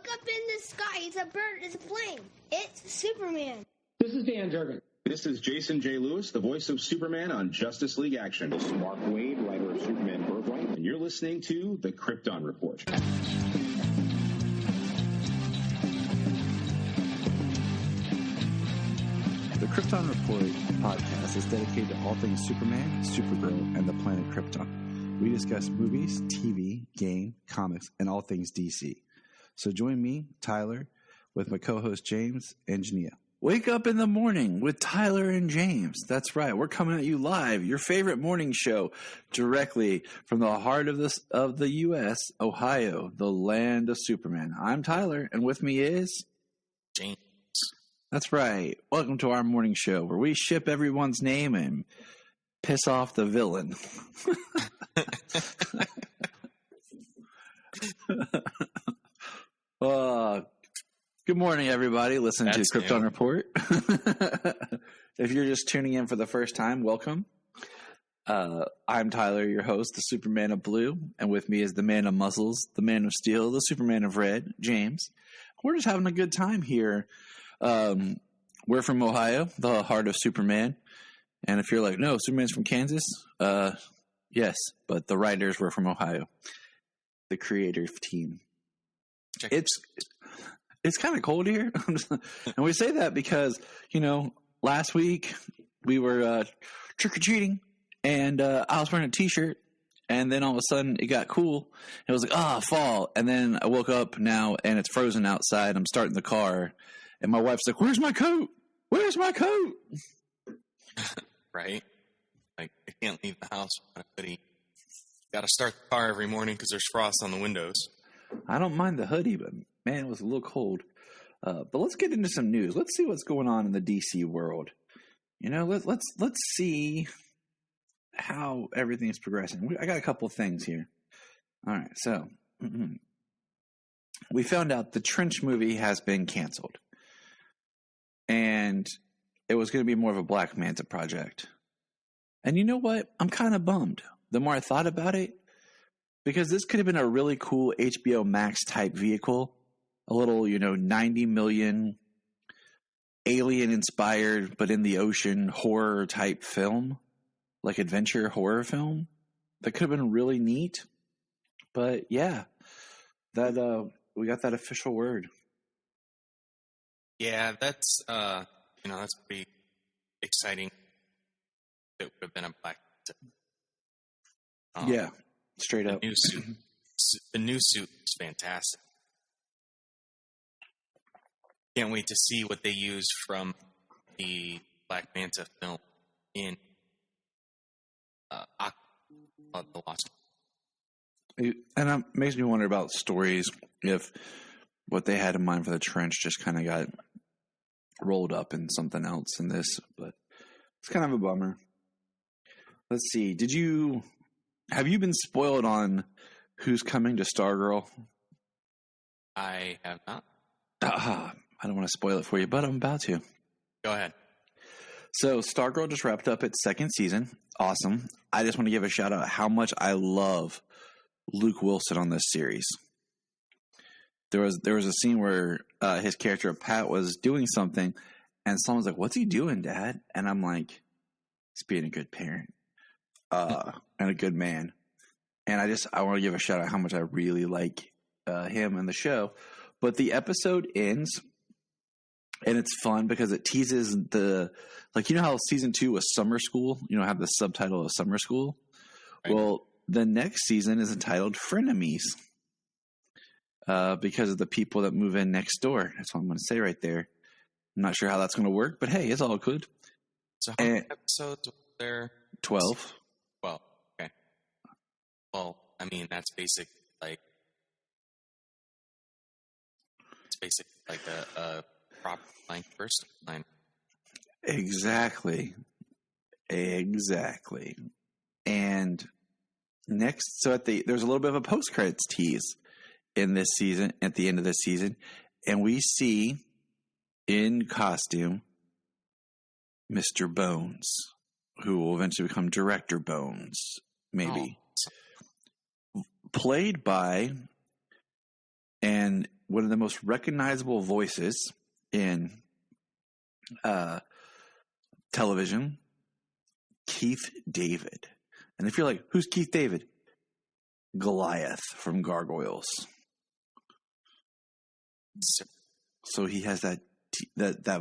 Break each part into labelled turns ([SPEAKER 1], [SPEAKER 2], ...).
[SPEAKER 1] look up in the sky. It's a bird. It's a plane. It's Superman.
[SPEAKER 2] This is Dan Jurgen.
[SPEAKER 3] This is Jason J. Lewis, the voice of Superman on Justice League Action.
[SPEAKER 2] This is Mark Wade, writer of Superman Birthright.
[SPEAKER 3] And you're listening to the Krypton Report.
[SPEAKER 4] The Krypton Report podcast is dedicated to all things Superman, Supergirl, and the planet Krypton. We discuss movies, TV, game, comics, and all things DC. So join me, Tyler, with my co-host James and Jania. Wake up in the morning with Tyler and James. That's right. We're coming at you live, your favorite morning show, directly from the heart of the U.S., Ohio, the land of Superman. I'm Tyler, and with me is
[SPEAKER 5] James.
[SPEAKER 4] That's right. Welcome to our morning show where we ship everyone's name and piss off the villain. Good morning, everybody. Listening to Krypton Report. If you're just tuning in for the first time, welcome. I'm Tyler, your host, the Superman of Blue, and with me is the man of muscles, the man of steel, the Superman of red, James. We're just having a good time here. We're from Ohio, the heart of Superman. And if you're like, no, Superman's from Kansas, yes, but the writers were from Ohio, the creative team. It's kind of cold here. And we say that because, last week we were trick-or-treating, and I was wearing a T-shirt, and then all of a sudden it got cool. It was like, fall. And then I woke up now, and it's frozen outside. I'm starting the car, and my wife's like, where's my coat? Where's my coat?
[SPEAKER 5] Right? Like, I can't leave the house without a hoodie. Got to start the car every morning because there's frost on the windows.
[SPEAKER 4] I don't mind the hoodie, but man, it was a little cold. But let's get into some news. Let's see what's going on in the DC world. Let's see how everything's progressing. I got a couple of things here. All right, so we found out the Trench movie has been canceled, and it was going to be more of a Black Manta project. And you know what? I'm kind of bummed. The more I thought about it, because this could have been a really cool HBO Max type vehicle. A little, 90 million alien inspired, but in the ocean horror type film, like adventure horror film. That could have been really neat. But yeah, that we got that official word.
[SPEAKER 5] Yeah, that's that's pretty exciting. It would have been a Black.
[SPEAKER 4] Yeah, straight up.
[SPEAKER 5] The new suit is fantastic. Can't wait to see what they use from the Black Manta film in the Lost.
[SPEAKER 4] And it makes me wonder about stories, if what they had in mind for the Trench just kind of got rolled up in something else in this, but it's kind of a bummer. Let's see. Have you been spoiled on who's coming to Stargirl?
[SPEAKER 5] I have not.
[SPEAKER 4] I don't want to spoil it for you, but I'm about to.
[SPEAKER 5] Go ahead.
[SPEAKER 4] So Stargirl just wrapped up its second season. Awesome. I just want to give a shout out how much I love Luke Wilson on this series. There was a scene where his character Pat was doing something, and someone's like, "What's he doing, Dad?" And I'm like, "He's being a good parent and a good man." And I want to give a shout out how much I really like him and the show. But the episode ends, and it's fun because it teases how season 2 was Summer School, have the subtitle of Summer School. Right. Well, the next season is entitled Frenemies because of the people that move in next door. That's what I'm going to say right there. I'm not sure how that's going to work, but hey, it's all good.
[SPEAKER 5] So how many episodes were there?
[SPEAKER 4] 12.
[SPEAKER 5] 12, okay. Well, I mean, that's basic, a proper length first line.
[SPEAKER 4] Exactly. And next, so there's a little bit of a post-credits tease in this season, at the end of this season, and we see in costume Mr. Bones, who will eventually become Director Bones, maybe. Played by, and one of the most recognizable voices in television, Keith David. And if you're like, who's Keith David? Goliath from Gargoyles. So he has that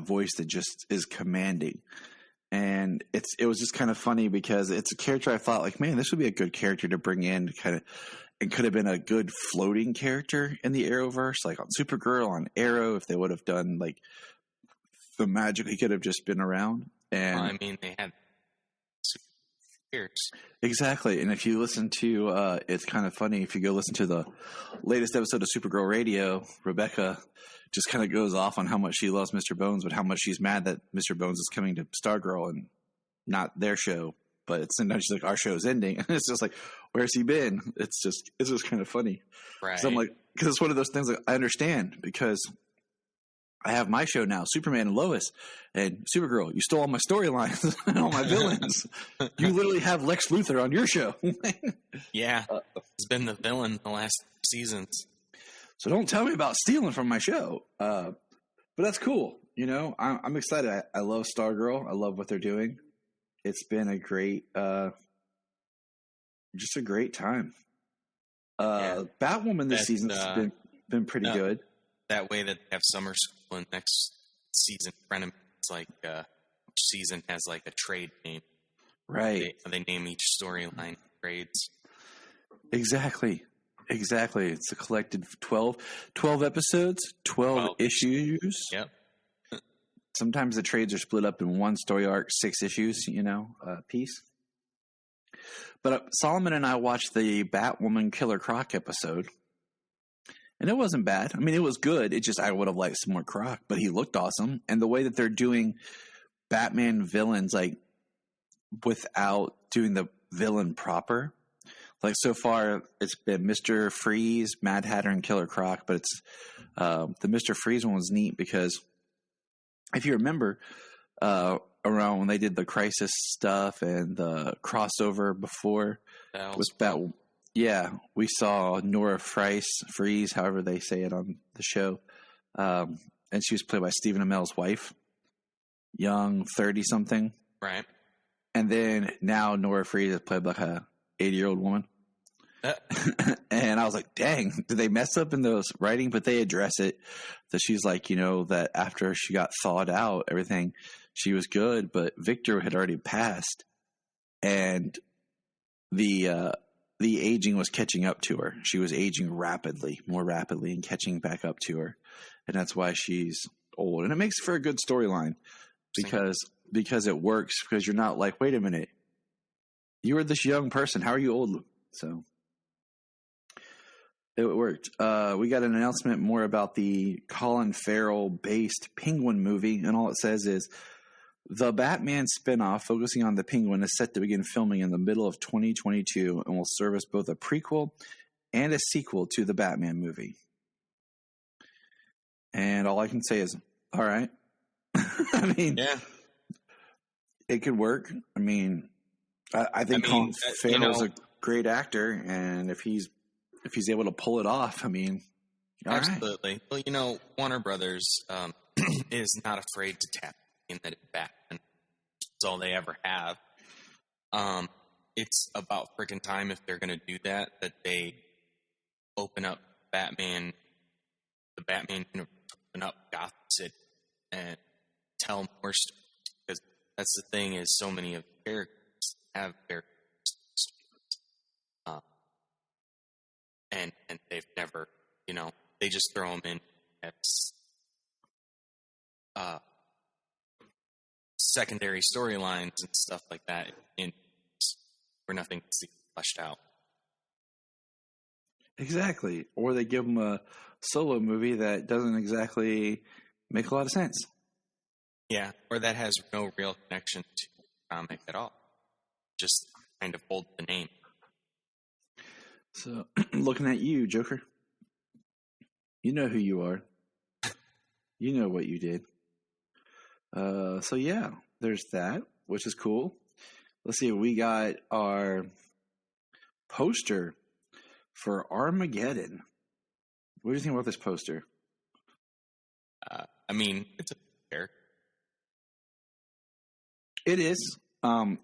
[SPEAKER 4] voice that just is commanding. And it was just kind of funny because it's a character I thought, like, man, this would be a good character to bring in. It could have been a good floating character in the Arrowverse, like on Supergirl, on Arrow, if they would have done like the magic. He could have just been around. And
[SPEAKER 5] well, I mean, they had years.
[SPEAKER 4] Exactly. And if you listen to, it's kind of funny, if you go listen to the latest episode of Supergirl Radio, Rebecca just kind of goes off on how much she loves Mr. Bones, but how much she's mad that Mr. Bones is coming to Stargirl and not their show. But sometimes she's like, our show's ending. And it's just like, where's he been? It's just kind of funny.
[SPEAKER 5] Right.
[SPEAKER 4] So I'm like, because it's one of those things that I understand, because I have my show now, Superman and Lois, and Supergirl. You stole all my storylines and all my villains. You literally have Lex Luthor on your show.
[SPEAKER 5] Yeah, he's been the villain the last seasons.
[SPEAKER 4] So don't tell me about stealing from my show. But that's cool. You know, I'm excited. I love Stargirl. I love what they're doing. It's been a great, just a great time. Batwoman this season's been pretty good.
[SPEAKER 5] That way that they have summer school and next season, it's like each season has like a trade name.
[SPEAKER 4] Right.
[SPEAKER 5] They name each storyline trades.
[SPEAKER 4] Exactly. It's a collected 12 episodes, 12 issues.
[SPEAKER 5] Yep.
[SPEAKER 4] Sometimes the trades are split up in one story arc, 6 issues, piece. But Solomon and I watched the Batwoman Killer Croc episode. And it wasn't bad. I mean, it was good. It just, I would have liked some more Croc, but he looked awesome. And the way that they're doing Batman villains, like, without doing the villain proper. Like, so far, it's been Mr. Freeze, Mad Hatter, and Killer Croc. But it's, the Mr. Freeze one was neat because if you remember, around when they did the Crisis stuff and the crossover before with Batwoman. Yeah, we saw Nora Freeze, however they say it on the show. And she was played by Stephen Amell's wife, young, 30-something.
[SPEAKER 5] Right.
[SPEAKER 4] And then now Nora Freeze is played by a 80-year-old woman. And I was like, dang, did they mess up in those writing? But they address it. That she's like, that after she got thawed out, everything, she was good. But Victor had already passed. And the aging was catching up to her. She was aging more rapidly and catching back up to her. And that's why she's old. And it makes for a good storyline because it works, because you're not like, wait a minute, you were this young person. How are you old? So it worked. We got an announcement more about the Colin Farrell based Penguin movie. And all it says is, the Batman spinoff focusing on the Penguin is set to begin filming in the middle of 2022 and will serve as both a prequel and a sequel to the Batman movie. And all I can say is, all right. I mean, yeah, it could work. I mean, I think Colin Farrell's a great actor, and if he's able to pull it off, I mean,
[SPEAKER 5] absolutely. Right. Well, Warner Brothers is not afraid to tap in that Batman. It's all they ever have. It's about freaking time, if they're going to do that they open up the Batman universe, open up Gotham City, and tell more stories. Because that's the thing, is so many of the characters have characters, and they've never, they just throw them in as secondary storylines and stuff like that, where nothing is fleshed out.
[SPEAKER 4] Exactly. Or they give them a solo movie that doesn't exactly make a lot of sense.
[SPEAKER 5] Yeah, or that has no real connection to the comic at all. Just kind of hold the name.
[SPEAKER 4] So, looking at you, Joker. You know who you are. You know what you did. So yeah, there's that, which is cool. Let's see, we got our poster for Armageddon. What do you think about this poster?
[SPEAKER 5] I mean, it's a character.
[SPEAKER 4] It is.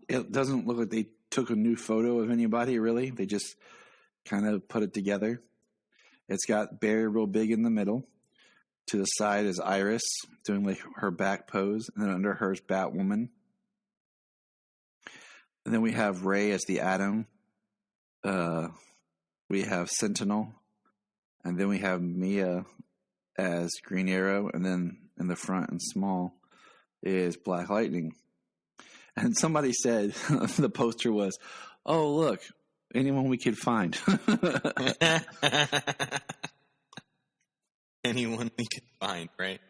[SPEAKER 4] It doesn't look like they took a new photo of anybody, really. They just kind of put it together. It's got Barry real big in the middle. To the side is Iris doing like her back pose, and then under her is Batwoman. And then we have Ray as the Atom. We have Sentinel, and then we have Mia as Green Arrow, and then in the front and small is Black Lightning. And somebody said the poster was, "Oh, look, anyone we could find."
[SPEAKER 5] Anyone we could find, right?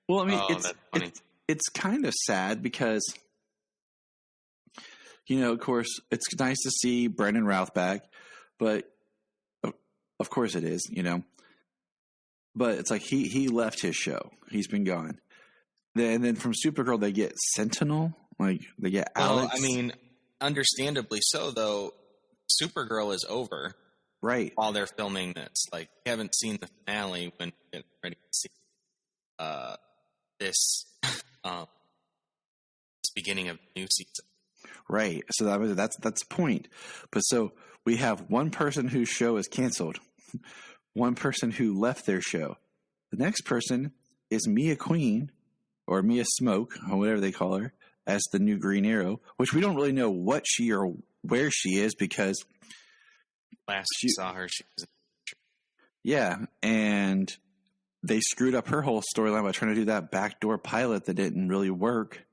[SPEAKER 4] Well, I mean,
[SPEAKER 5] that's funny.
[SPEAKER 4] it's kind of sad because, of course, it's nice to see Brandon Routh back, but of course it is, But it's like he left his show. He's been gone. And then from Supergirl, they get Sentinel. Like, they get Alex.
[SPEAKER 5] Well, I mean, understandably so, though. Supergirl is over.
[SPEAKER 4] Right.
[SPEAKER 5] While they're filming this. Like, we haven't seen the finale when we get ready to see this beginning of the new season.
[SPEAKER 4] Right. So that's the point. But so we have one person whose show is canceled. One person who left their show. The next person is Mia Queen, or Mia Smoke, or whatever they call her, as the new Green Arrow, which we don't really know what she or where she is because
[SPEAKER 5] last we saw her, she was.
[SPEAKER 4] Yeah, and they screwed up her whole storyline by trying to do that backdoor pilot that didn't really work.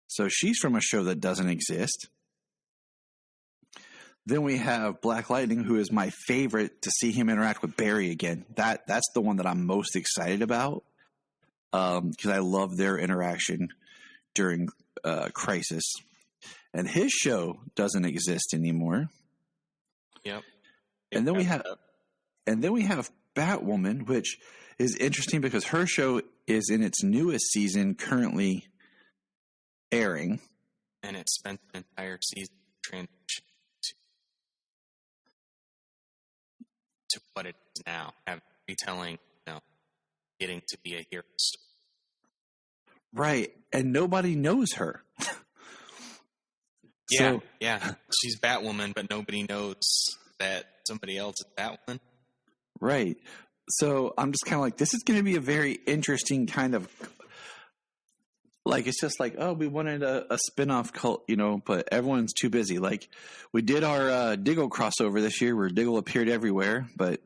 [SPEAKER 4] So she's from a show that doesn't exist. Then we have Black Lightning, who is my favorite to see him interact with Barry again. That's the one that I'm most excited about because I love their interaction during Crisis. And his show doesn't exist anymore.
[SPEAKER 5] Yep.
[SPEAKER 4] And then we have Batwoman, which is interesting because her show is in its newest season currently airing.
[SPEAKER 5] And it spent an entire season transition to what it is now, retelling, getting to be a hero story.
[SPEAKER 4] Right. And nobody knows her.
[SPEAKER 5] Yeah. She's Batwoman, but nobody knows that somebody else is Batwoman.
[SPEAKER 4] Right. So I'm just kind of like, this is going to be a very interesting kind of, like, it's just like, oh, we wanted a spin-off cult, but everyone's too busy. Like, we did our Diggle crossover this year where Diggle appeared everywhere, but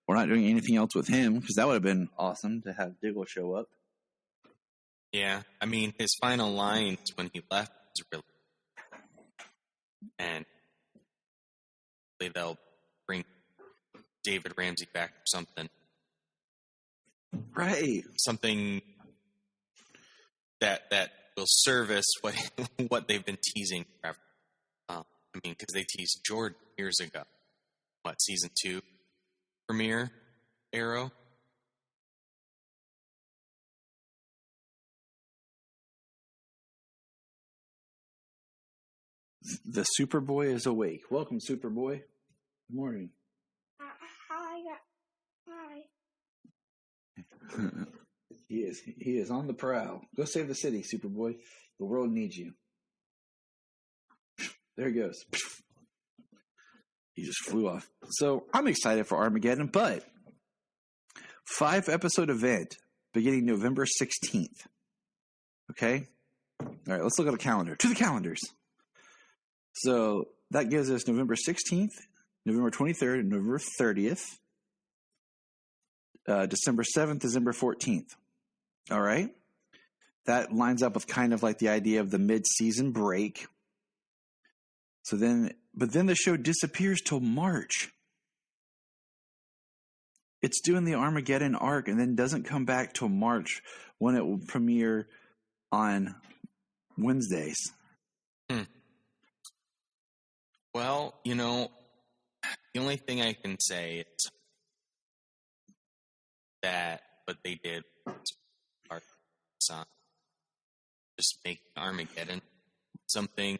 [SPEAKER 4] we're not doing anything else with him because that would have been awesome to have Diggle show up.
[SPEAKER 5] Yeah. I mean, his final lines when he left was really, and they'll bring David Ramsey back or something.
[SPEAKER 4] Right.
[SPEAKER 5] Something that will service what they've been teasing forever. Because they teased Jordan years ago. What, season 2 premiere Arrow?
[SPEAKER 4] The Superboy is awake. Welcome, Superboy. Good morning.
[SPEAKER 1] Hi.
[SPEAKER 4] He is on the prowl. Go save the city, Superboy. The world needs you. There he goes. He just flew off. So I'm excited for Armageddon, but 5-episode event beginning November 16th. Okay? All right, let's look at the calendar. To the calendars. So that gives us November 16th, November 23rd, and November 30th. December 7th, December 14th. All right? That lines up with kind of like the idea of the mid-season break. But then the show disappears till March. It's doing the Armageddon arc and then doesn't come back till March when it will premiere on Wednesdays.
[SPEAKER 5] Well, the only thing I can say is that what they did was just make Armageddon something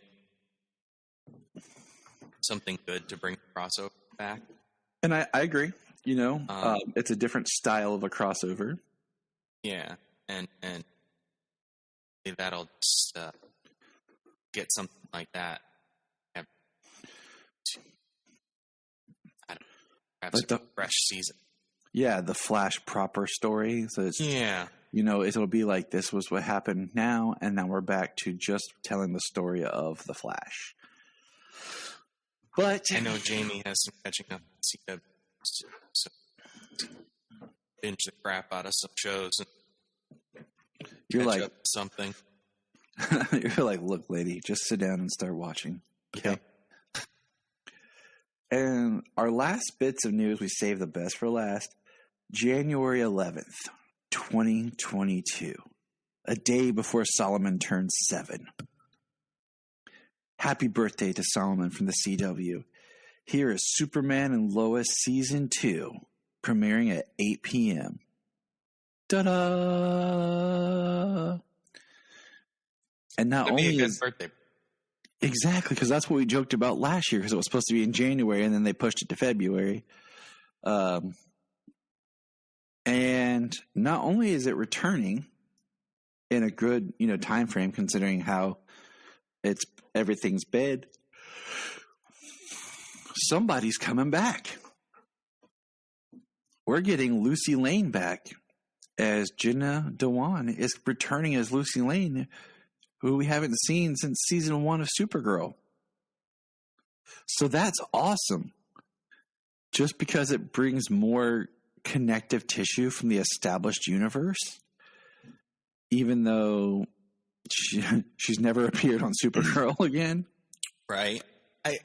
[SPEAKER 5] good to bring the crossover back.
[SPEAKER 4] And I agree. It's a different style of a crossover.
[SPEAKER 5] Yeah. and that'll just get something like that. I don't know, perhaps
[SPEAKER 4] Like the
[SPEAKER 5] fresh season.
[SPEAKER 4] Yeah, the Flash proper story. So it's,
[SPEAKER 5] Yeah.
[SPEAKER 4] it'll be like this was what happened now, and now we're back to just telling the story of the Flash. But
[SPEAKER 5] I know Jamie has some catching up on CW, so binge the crap out of some shows and
[SPEAKER 4] you're
[SPEAKER 5] catch
[SPEAKER 4] like,
[SPEAKER 5] up to something.
[SPEAKER 4] you're like, look, lady, just sit down and start watching. Okay.
[SPEAKER 5] Yep.
[SPEAKER 4] And our last bits of news, we saved the best for last. January 11th, 2022. A day before Solomon turned 7. Happy birthday to Solomon from the CW. Here is Superman and Lois Season 2, premiering at 8 p.m. Ta-da! And not
[SPEAKER 5] That'd be
[SPEAKER 4] only
[SPEAKER 5] a good
[SPEAKER 4] is...
[SPEAKER 5] birthday.
[SPEAKER 4] Exactly, because that's what we joked about last year, because it was supposed to be in January, and then they pushed it to February. And not only is it returning in a good, time frame, considering how everything's bad, somebody's coming back. We're getting Lucy Lane back, as Jenna Dewan is returning as Lucy Lane, who we haven't seen since season 1 of Supergirl. So that's awesome. Just because it brings more connective tissue from the established universe, even though she's never appeared on Supergirl again.
[SPEAKER 5] Right. I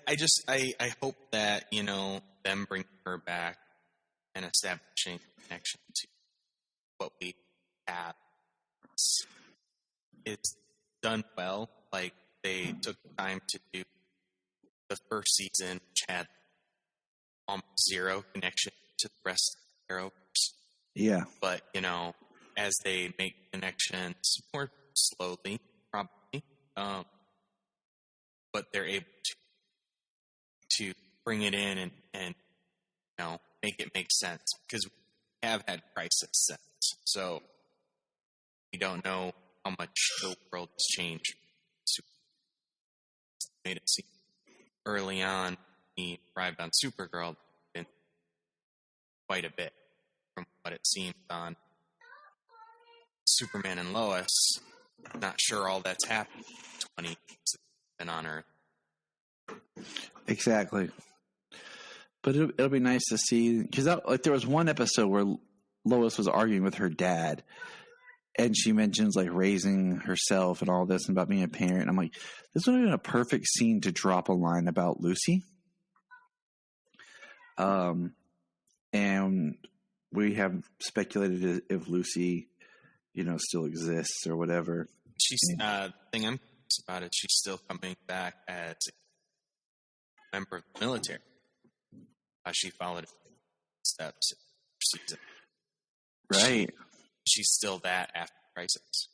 [SPEAKER 5] hope that, them bringing her back and establishing a connection to what we have is done well. Like, they took time to do the first season, which had almost zero connection to the rest of the Arrowverse.
[SPEAKER 4] Yeah.
[SPEAKER 5] But, as they make connections more slowly, probably, but they're able to bring it in and make it make sense, because we have had Crisis since. So we don't know how much the world has changed. Made it seem early on, he arrived on Supergirl, been quite a bit from what it seemed on Superman and Lois. Not sure all that's happened in 20 years been on Earth.
[SPEAKER 4] Exactly. But it'll be nice to see, because there was one episode where Lois was arguing with her dad, and she mentions raising herself and all this and about being a parent. And I'm like, this would have been a perfect scene to drop a line about Lucy. And we have speculated if Lucy, still exists or whatever.
[SPEAKER 5] She's thing I'm curious about is she's still coming back as a member of the military. She followed steps season.
[SPEAKER 4] Right.
[SPEAKER 5] She's still that after Crisis.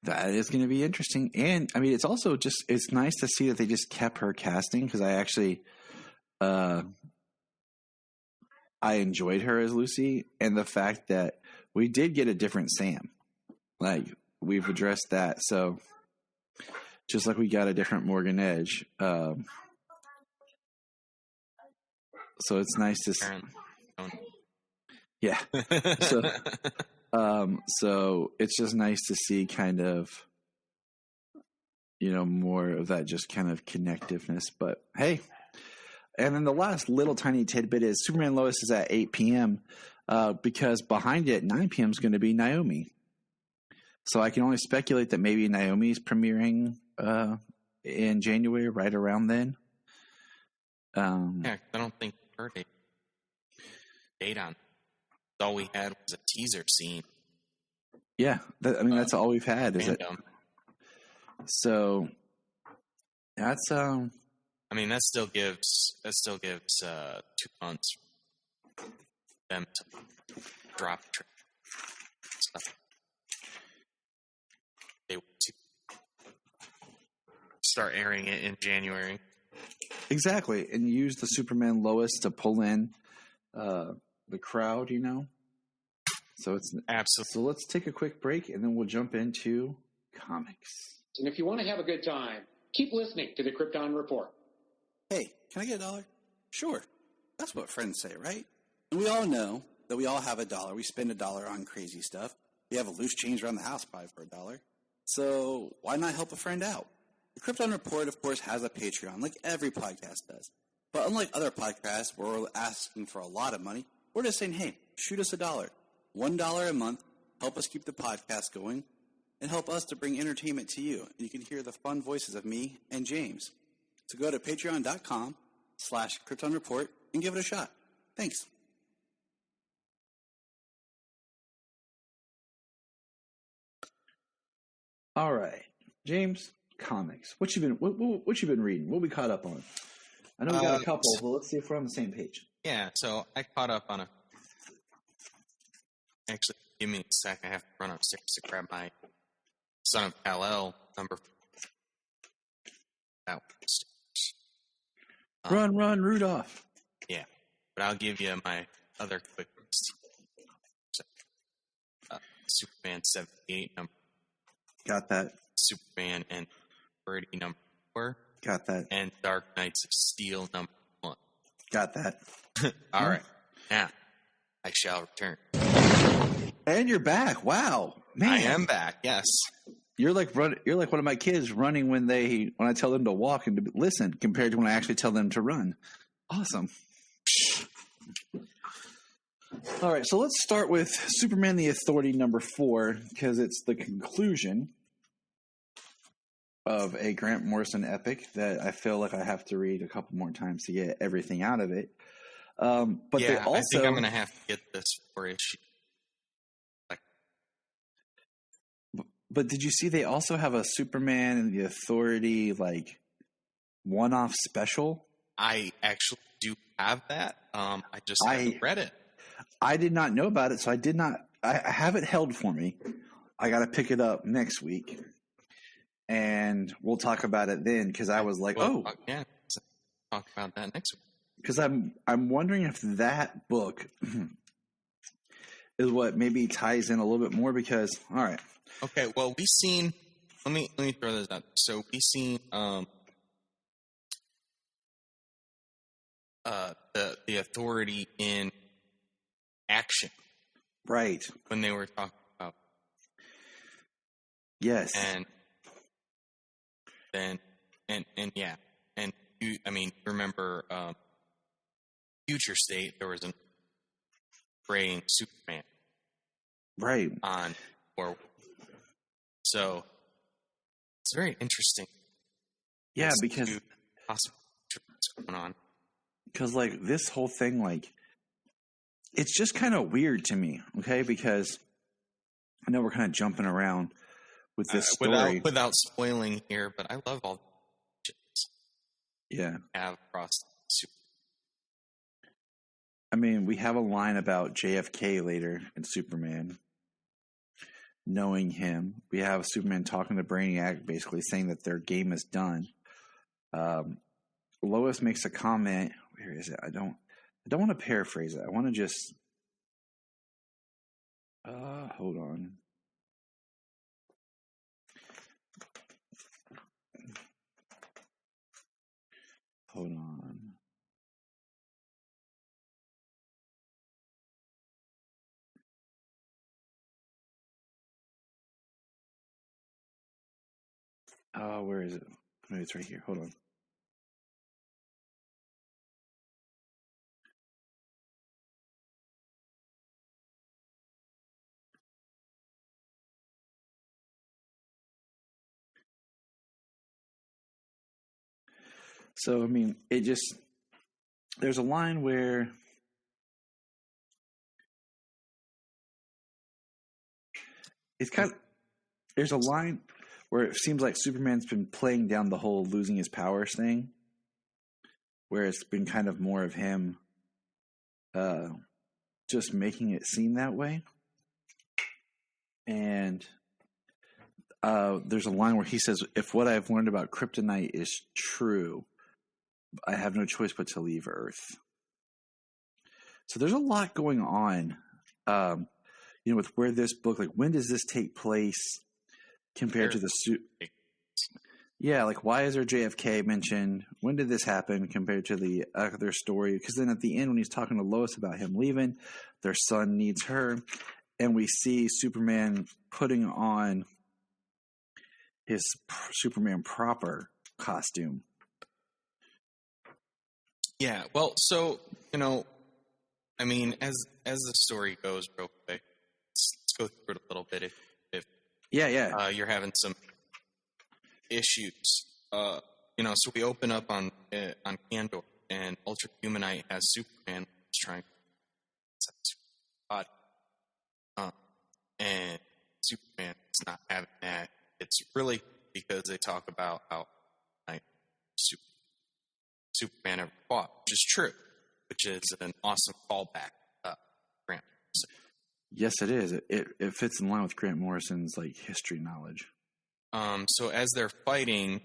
[SPEAKER 4] That is going to be interesting. And I mean, it's also it's nice to see that they just kept her casting, because I actually, I enjoyed her as Lucy, and the fact that we did get a different Sam. We've addressed that. So just like we got a different Morgan Edge. So it's nice to see. Yeah. So it's just nice to see kind of, more of that just kind of connectiveness. But hey, and then the last little tiny tidbit is Superman Lois is at 8 p.m. Because behind it, 9 p.m. is going to be Naomi. So I can only speculate that maybe Naomi's premiering in January, right around then.
[SPEAKER 5] I don't think her date on. All we had was a teaser scene.
[SPEAKER 4] Yeah, that's all we've had. Is it? So that's that
[SPEAKER 5] still gives 2 months for them to drop stuff. They want to start airing it in January.
[SPEAKER 4] Exactly, and use the Superman Lois to pull in the crowd, So it's
[SPEAKER 5] Absolutely.
[SPEAKER 4] So let's take a quick break, and then we'll jump into comics.
[SPEAKER 2] And if you want to have a good time, keep listening to the Krypton Report.
[SPEAKER 6] Hey, can I get $1? Sure. That's what friends say, right? And we all know that we all have $1. We spend $1 on crazy stuff. We have a loose change around the house probably for $1. So why not help a friend out? The Krypton Report, of course, has a Patreon, like every podcast does. But unlike other podcasts where we're asking for a lot of money, we're just saying, hey, shoot us $1. $1 a month, help us keep the podcast going, and help us to bring entertainment to you. And you can hear the fun voices of me and James. So go to patreon.com/Krypton Report and give it a shot. Thanks.
[SPEAKER 4] All right, James, comics. What you been reading? What we caught up on? I know we got a couple, but let's see if we're on the same page.
[SPEAKER 5] Yeah, so I caught up on Actually, give me a sec. I have to run upstairs to grab my Son of Kal-El number. Upstairs.
[SPEAKER 4] Run, Rudolph.
[SPEAKER 5] Yeah, but I'll give you my other quick list. Superman 78 number.
[SPEAKER 4] Got that.
[SPEAKER 5] Superman and 30 number 4.
[SPEAKER 4] Got that.
[SPEAKER 5] And Dark Knights of Steel number 1.
[SPEAKER 4] Got that.
[SPEAKER 5] All right, now I shall return.
[SPEAKER 4] And you're back. Wow, man!
[SPEAKER 5] I am back. Yes.
[SPEAKER 4] You're like one of my kids running when I tell them to walk and to listen, compared to when I actually tell them to run. Awesome. All right, so let's start with Superman the Authority number 4, because it's the conclusion of a Grant Morrison epic that I feel like I have to read a couple more times to get everything out of it. But
[SPEAKER 5] yeah,
[SPEAKER 4] they also,
[SPEAKER 5] I think I'm going to have to get this 4 issue.
[SPEAKER 4] But did you see they also have a Superman and the Authority like one-off special?
[SPEAKER 5] I actually do have that. I just haven't read it.
[SPEAKER 4] I did not know about it, so I did not. I have it held for me. I got to pick it up next week, and we'll talk about it then. Because I was like,
[SPEAKER 5] talk about that next week.
[SPEAKER 4] Because I'm wondering if that book is what maybe ties in a little bit more. Because all right.
[SPEAKER 5] Okay, well, we've seen. Let me throw this out. So we've seen the Authority in action,
[SPEAKER 4] right?
[SPEAKER 5] When they were talking about
[SPEAKER 4] yes,
[SPEAKER 5] and yeah, and you, I mean, remember Future State? There was a praying Superman,
[SPEAKER 4] right?
[SPEAKER 5] On or. So it's very interesting.
[SPEAKER 4] Yeah, because
[SPEAKER 5] what's going on.
[SPEAKER 4] Because like this whole thing, like it's just kind of weird to me. Okay, because I know we're kind of jumping around with this story
[SPEAKER 5] without spoiling here, but I love all the
[SPEAKER 4] yeah
[SPEAKER 5] have across.
[SPEAKER 4] I mean, we have a line about JFK later in Superman. Knowing him, we have Superman talking to Brainiac, basically saying that their game is done. Lois makes a comment. Where is it? I don't want to paraphrase it. I want to just. Hold on. Hold on. Where is it? Maybe it's right here. Hold on. So, I mean, there's a line where there's a line where it seems like Superman's been playing down the whole losing his powers thing, where it's been kind of more of him just making it seem that way. And there's a line where he says, if what I've learned about kryptonite is true, I have no choice but to leave Earth. So there's a lot going on. with where this book, like, when does this take place compared to the suit? Yeah, like, why is there JFK mentioned? When did this happen compared to the other story? Because then at the end, when he's talking to Lois about him leaving, their son needs her, and we see Superman putting on his Superman proper costume.
[SPEAKER 5] Yeah, well, so, I mean, as the story goes real quick, let's go through it a little bit if you're having some issues. So we open up on Kandor, and Ultra Humanite has Superman trying to body, and Superman is not having that. It's really because they talk about how Superman ever fought, which is true, which is an awesome callback. Grant.
[SPEAKER 4] Yes, it is. It fits in line with Grant Morrison's like history knowledge.
[SPEAKER 5] So as they're fighting,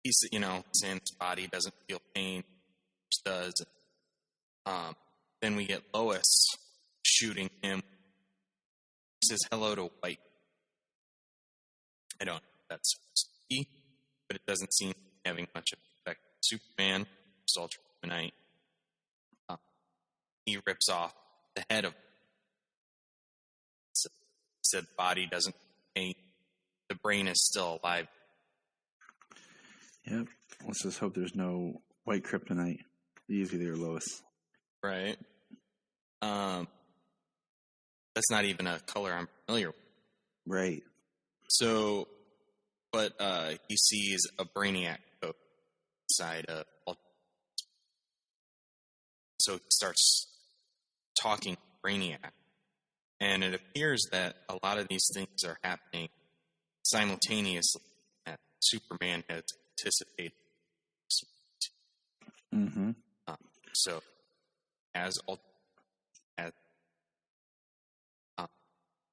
[SPEAKER 5] he's saying his body doesn't feel pain, which does. Then we get Lois shooting him. Says hello to White. I don't know if that's supposed to be, but it doesn't seem having much effect. Superman, Ultra Humanite, he rips off the head of. Said body doesn't pain. The brain is still alive.
[SPEAKER 4] Yep. Let's just hope there's no white kryptonite. Easy there, Lois.
[SPEAKER 5] Right. That's not even a color I'm familiar with.
[SPEAKER 4] Right.
[SPEAKER 5] So, but he sees a Brainiac coat inside of. So he starts talking to Brainiac. And it appears that a lot of these things are happening simultaneously that Superman has anticipated.
[SPEAKER 4] Mm-hmm.
[SPEAKER 5] So, as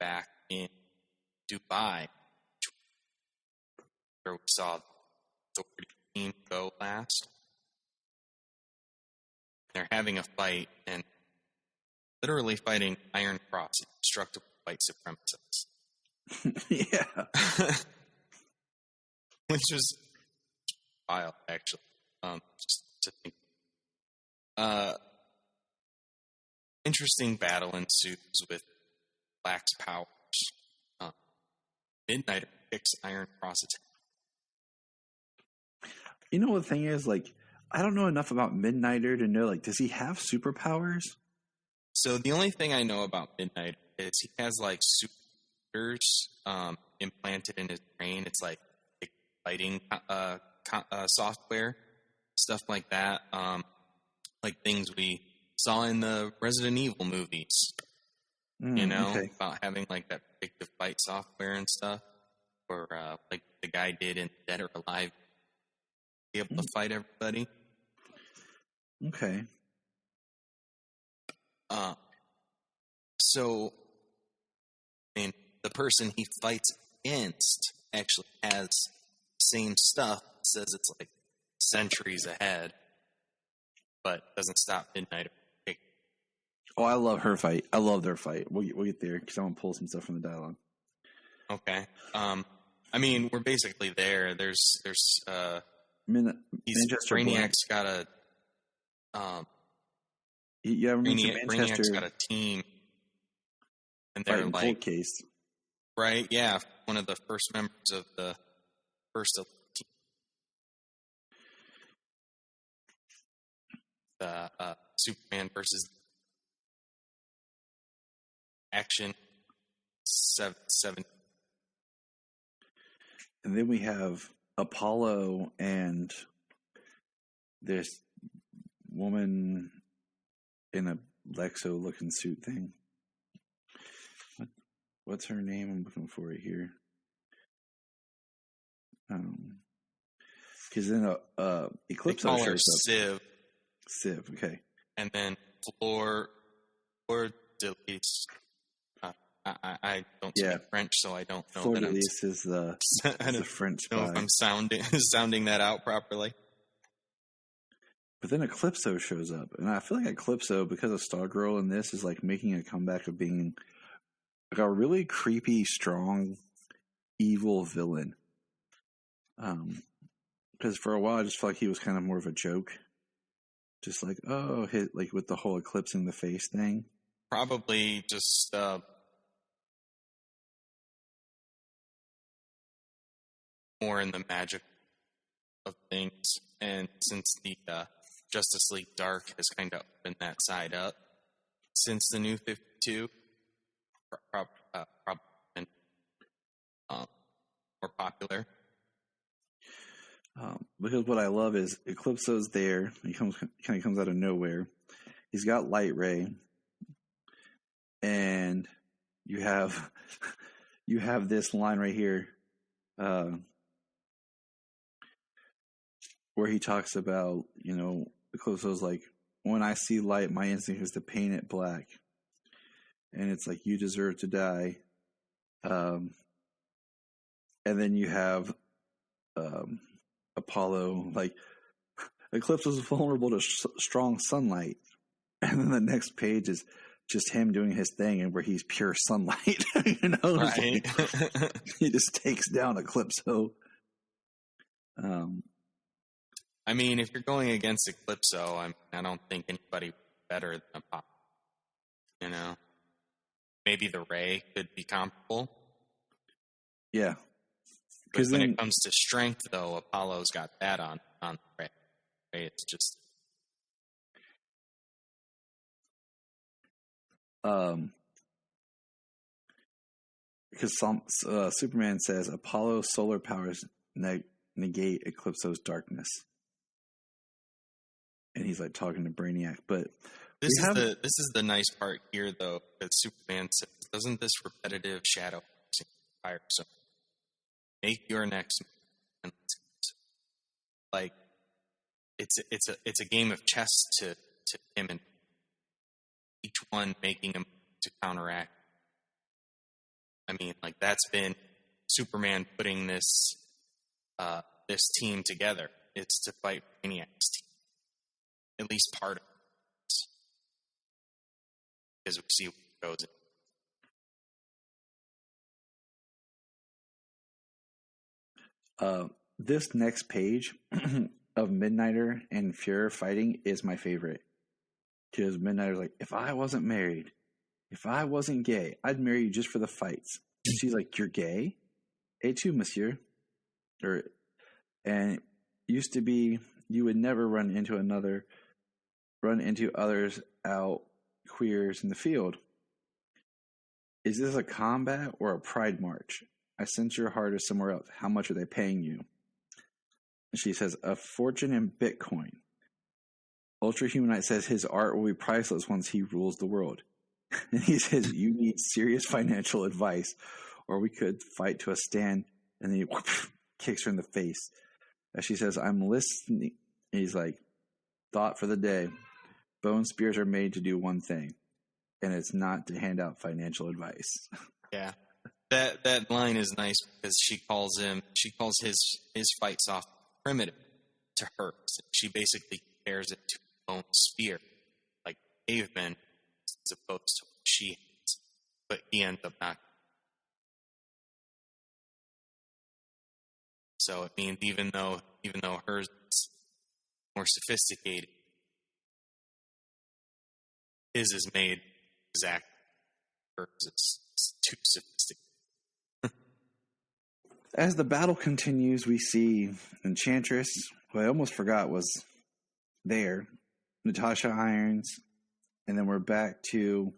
[SPEAKER 5] back in Dubai, where we saw the team go last, they're having a fight and literally fighting Iron Cross, destructible white supremacists.
[SPEAKER 4] Yeah.
[SPEAKER 5] Which is wild, actually. Just to think. Interesting battle ensues with Black's powers. Midnighter picks Iron Cross attack.
[SPEAKER 4] You know what the thing is? Like, I don't know enough about Midnighter to know, like, does he have superpowers?
[SPEAKER 5] So the only thing I know about Midnighter is he has, like, supercomputers implanted in his brain. It's like fighting software, stuff like that. Like things we saw in the Resident Evil movies.
[SPEAKER 4] Okay.
[SPEAKER 5] About having like that predictive fight software and stuff, or like the guy did in Dead or Alive, be able to fight everybody.
[SPEAKER 4] Okay.
[SPEAKER 5] So, I mean, the person he fights against actually has the same stuff. Says it's like centuries ahead, but doesn't stop Midnight.
[SPEAKER 4] Oh, I love her fight. I love their fight. We'll get there because I want to pull some stuff from the dialogue.
[SPEAKER 5] Okay. I mean, we're basically there. There's Brainiac's got a Brainiac's got a team, and they're like
[SPEAKER 4] cold case,
[SPEAKER 5] right? Yeah, one of the first members of the first team. The Superman versus Action 7.
[SPEAKER 4] And then we have Apollo and this woman in a Lexo-looking suit thing. What's her name? I'm looking for it here. Because then Eclipse shows up. Civ, okay.
[SPEAKER 5] And then Fleur Delis. I don't speak French, so I don't know.
[SPEAKER 4] Fleur Delis is the French spy.
[SPEAKER 5] I don't know if I'm sounding that out properly.
[SPEAKER 4] But then Eclipso shows up, and I feel like Eclipso, because of Stargirl in this, is like making a comeback of being like a really creepy, strong, evil villain. Because for a while I just felt like he was kind of more of a joke, just like like with the whole eclipsing the face thing.
[SPEAKER 5] Probably just more in the magic of things, and since the Justice League Dark has kind of opened that side up since the New 52, probably been more popular.
[SPEAKER 4] Because what I love is Eclipso's there. He kind of comes out of nowhere. He's got Light Ray, and you have this line right here, where he talks about, Eclipso's like, when I see light, my instinct is to paint it black, and it's like, you deserve to die. And then you have Apollo, like, Eclipse is vulnerable to strong sunlight, and then the next page is just him doing his thing, and where he's pure sunlight.
[SPEAKER 5] Right.
[SPEAKER 4] Like, he just takes down Eclipso.
[SPEAKER 5] I mean, if you're going against Eclipso, I don't think anybody better than Apollo. Maybe the Ray could be comparable.
[SPEAKER 4] Yeah.
[SPEAKER 5] But when it comes to strength, though, Apollo's got that on Ray. It's just
[SPEAKER 4] because Superman says Apollo's solar powers negate Eclipso's darkness, and he's like talking to Brainiac. But
[SPEAKER 5] this is the nice part here, though, that Superman says, "Doesn't this repetitive shadow fire so make your next?" Like, it's a game of chess to him, and each one making him to counteract. I mean, like, that's been Superman putting this team together. It's to fight Brainiac's team, at least part of it, because we see what goes
[SPEAKER 4] in. This next page of Midnighter and Fuhrer fighting is my favorite. Because Midnighter's like, if I wasn't married, if I wasn't gay, I'd marry you just for the fights. And she's like, you're gay? Et tu, monsieur? And it used to be you would never run into others out queers in the field. Is this a combat or a pride march? I sense your heart is somewhere else. How much are they paying you? And she says, a fortune in Bitcoin. Ultra Humanite says his art will be priceless once he rules the world. And he says, you need serious financial advice, or we could fight to a stand. And then he kicks her in the face. As she says, I'm listening. And he's like, thought for the day. Bone spears are made to do one thing, and it's not to hand out financial advice.
[SPEAKER 5] Yeah. That line is nice because she calls his fight soft primitive to her. She basically compares it to a bone spear, like cavemen, as opposed to what she has. But he ends up not. So it means even though hers is more sophisticated, his is made exactly. Hers is too sophisticated.
[SPEAKER 4] As the battle continues, we see Enchantress, who I almost forgot was there, Natasha Irons, and then we're back to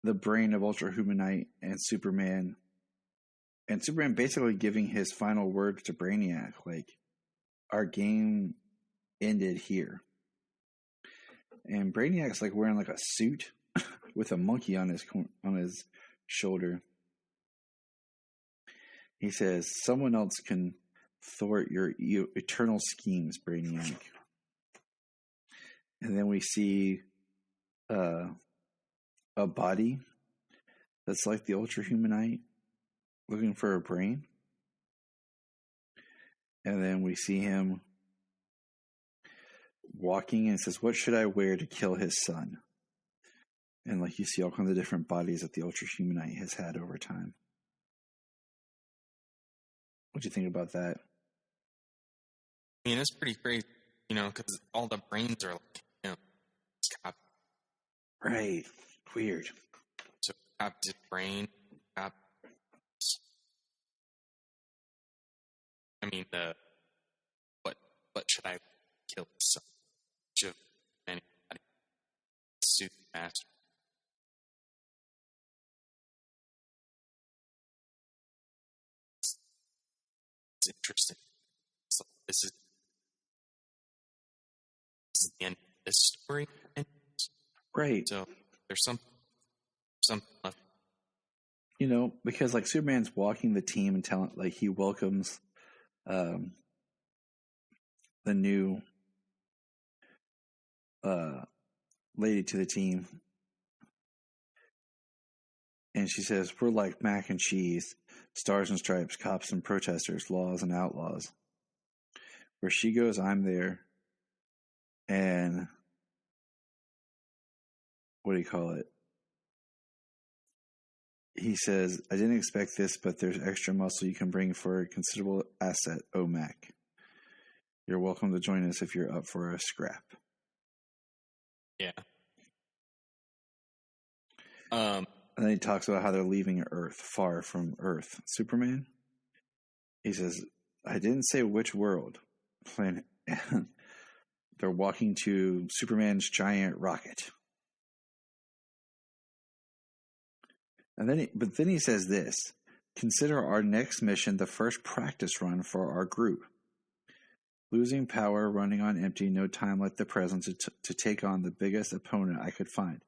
[SPEAKER 4] the brain of Ultra Humanite and Superman. And Superman basically giving his final words to Brainiac, like, our game ended here. And Brainiac's like wearing like a suit with a monkey on his shoulder. He says, someone else can thwart your eternal schemes, Brainiac. And then we see a body that's like the Ultra Humanite looking for a brain. And then we see him walking and it says, "What should I wear to kill his son?" And like you see all kinds of different bodies that the Ultra Humanite has had over time. What do you think about that?
[SPEAKER 5] I mean, it's pretty crazy, because all the brains are like, it's copied.
[SPEAKER 4] Right. Weird.
[SPEAKER 5] So copies his brain. I mean, what should I kill his son? Should anybody sue the master? It's interesting. So this is the end of this story.
[SPEAKER 4] Right.
[SPEAKER 5] So there's something left.
[SPEAKER 4] Because like Superman's walking the team and telling, like, he welcomes the new lady to the team. And she says, "We're like mac and cheese, stars and stripes, cops and protesters, laws and outlaws. Where she goes, I'm there." And what do you call it? He says, "I didn't expect this, but there's extra muscle you can bring for a considerable asset, OMAC. You're welcome to join us if you're up for a scrap."
[SPEAKER 5] Yeah.
[SPEAKER 4] And then he talks about how they're leaving Earth, far from Earth. Superman? He says, "I didn't say which world. Planet." They're walking to Superman's giant rocket. But then he says this: "Consider our next mission the first practice run for our group. Losing power, running on empty, no time like the present to take on the biggest opponent I could find.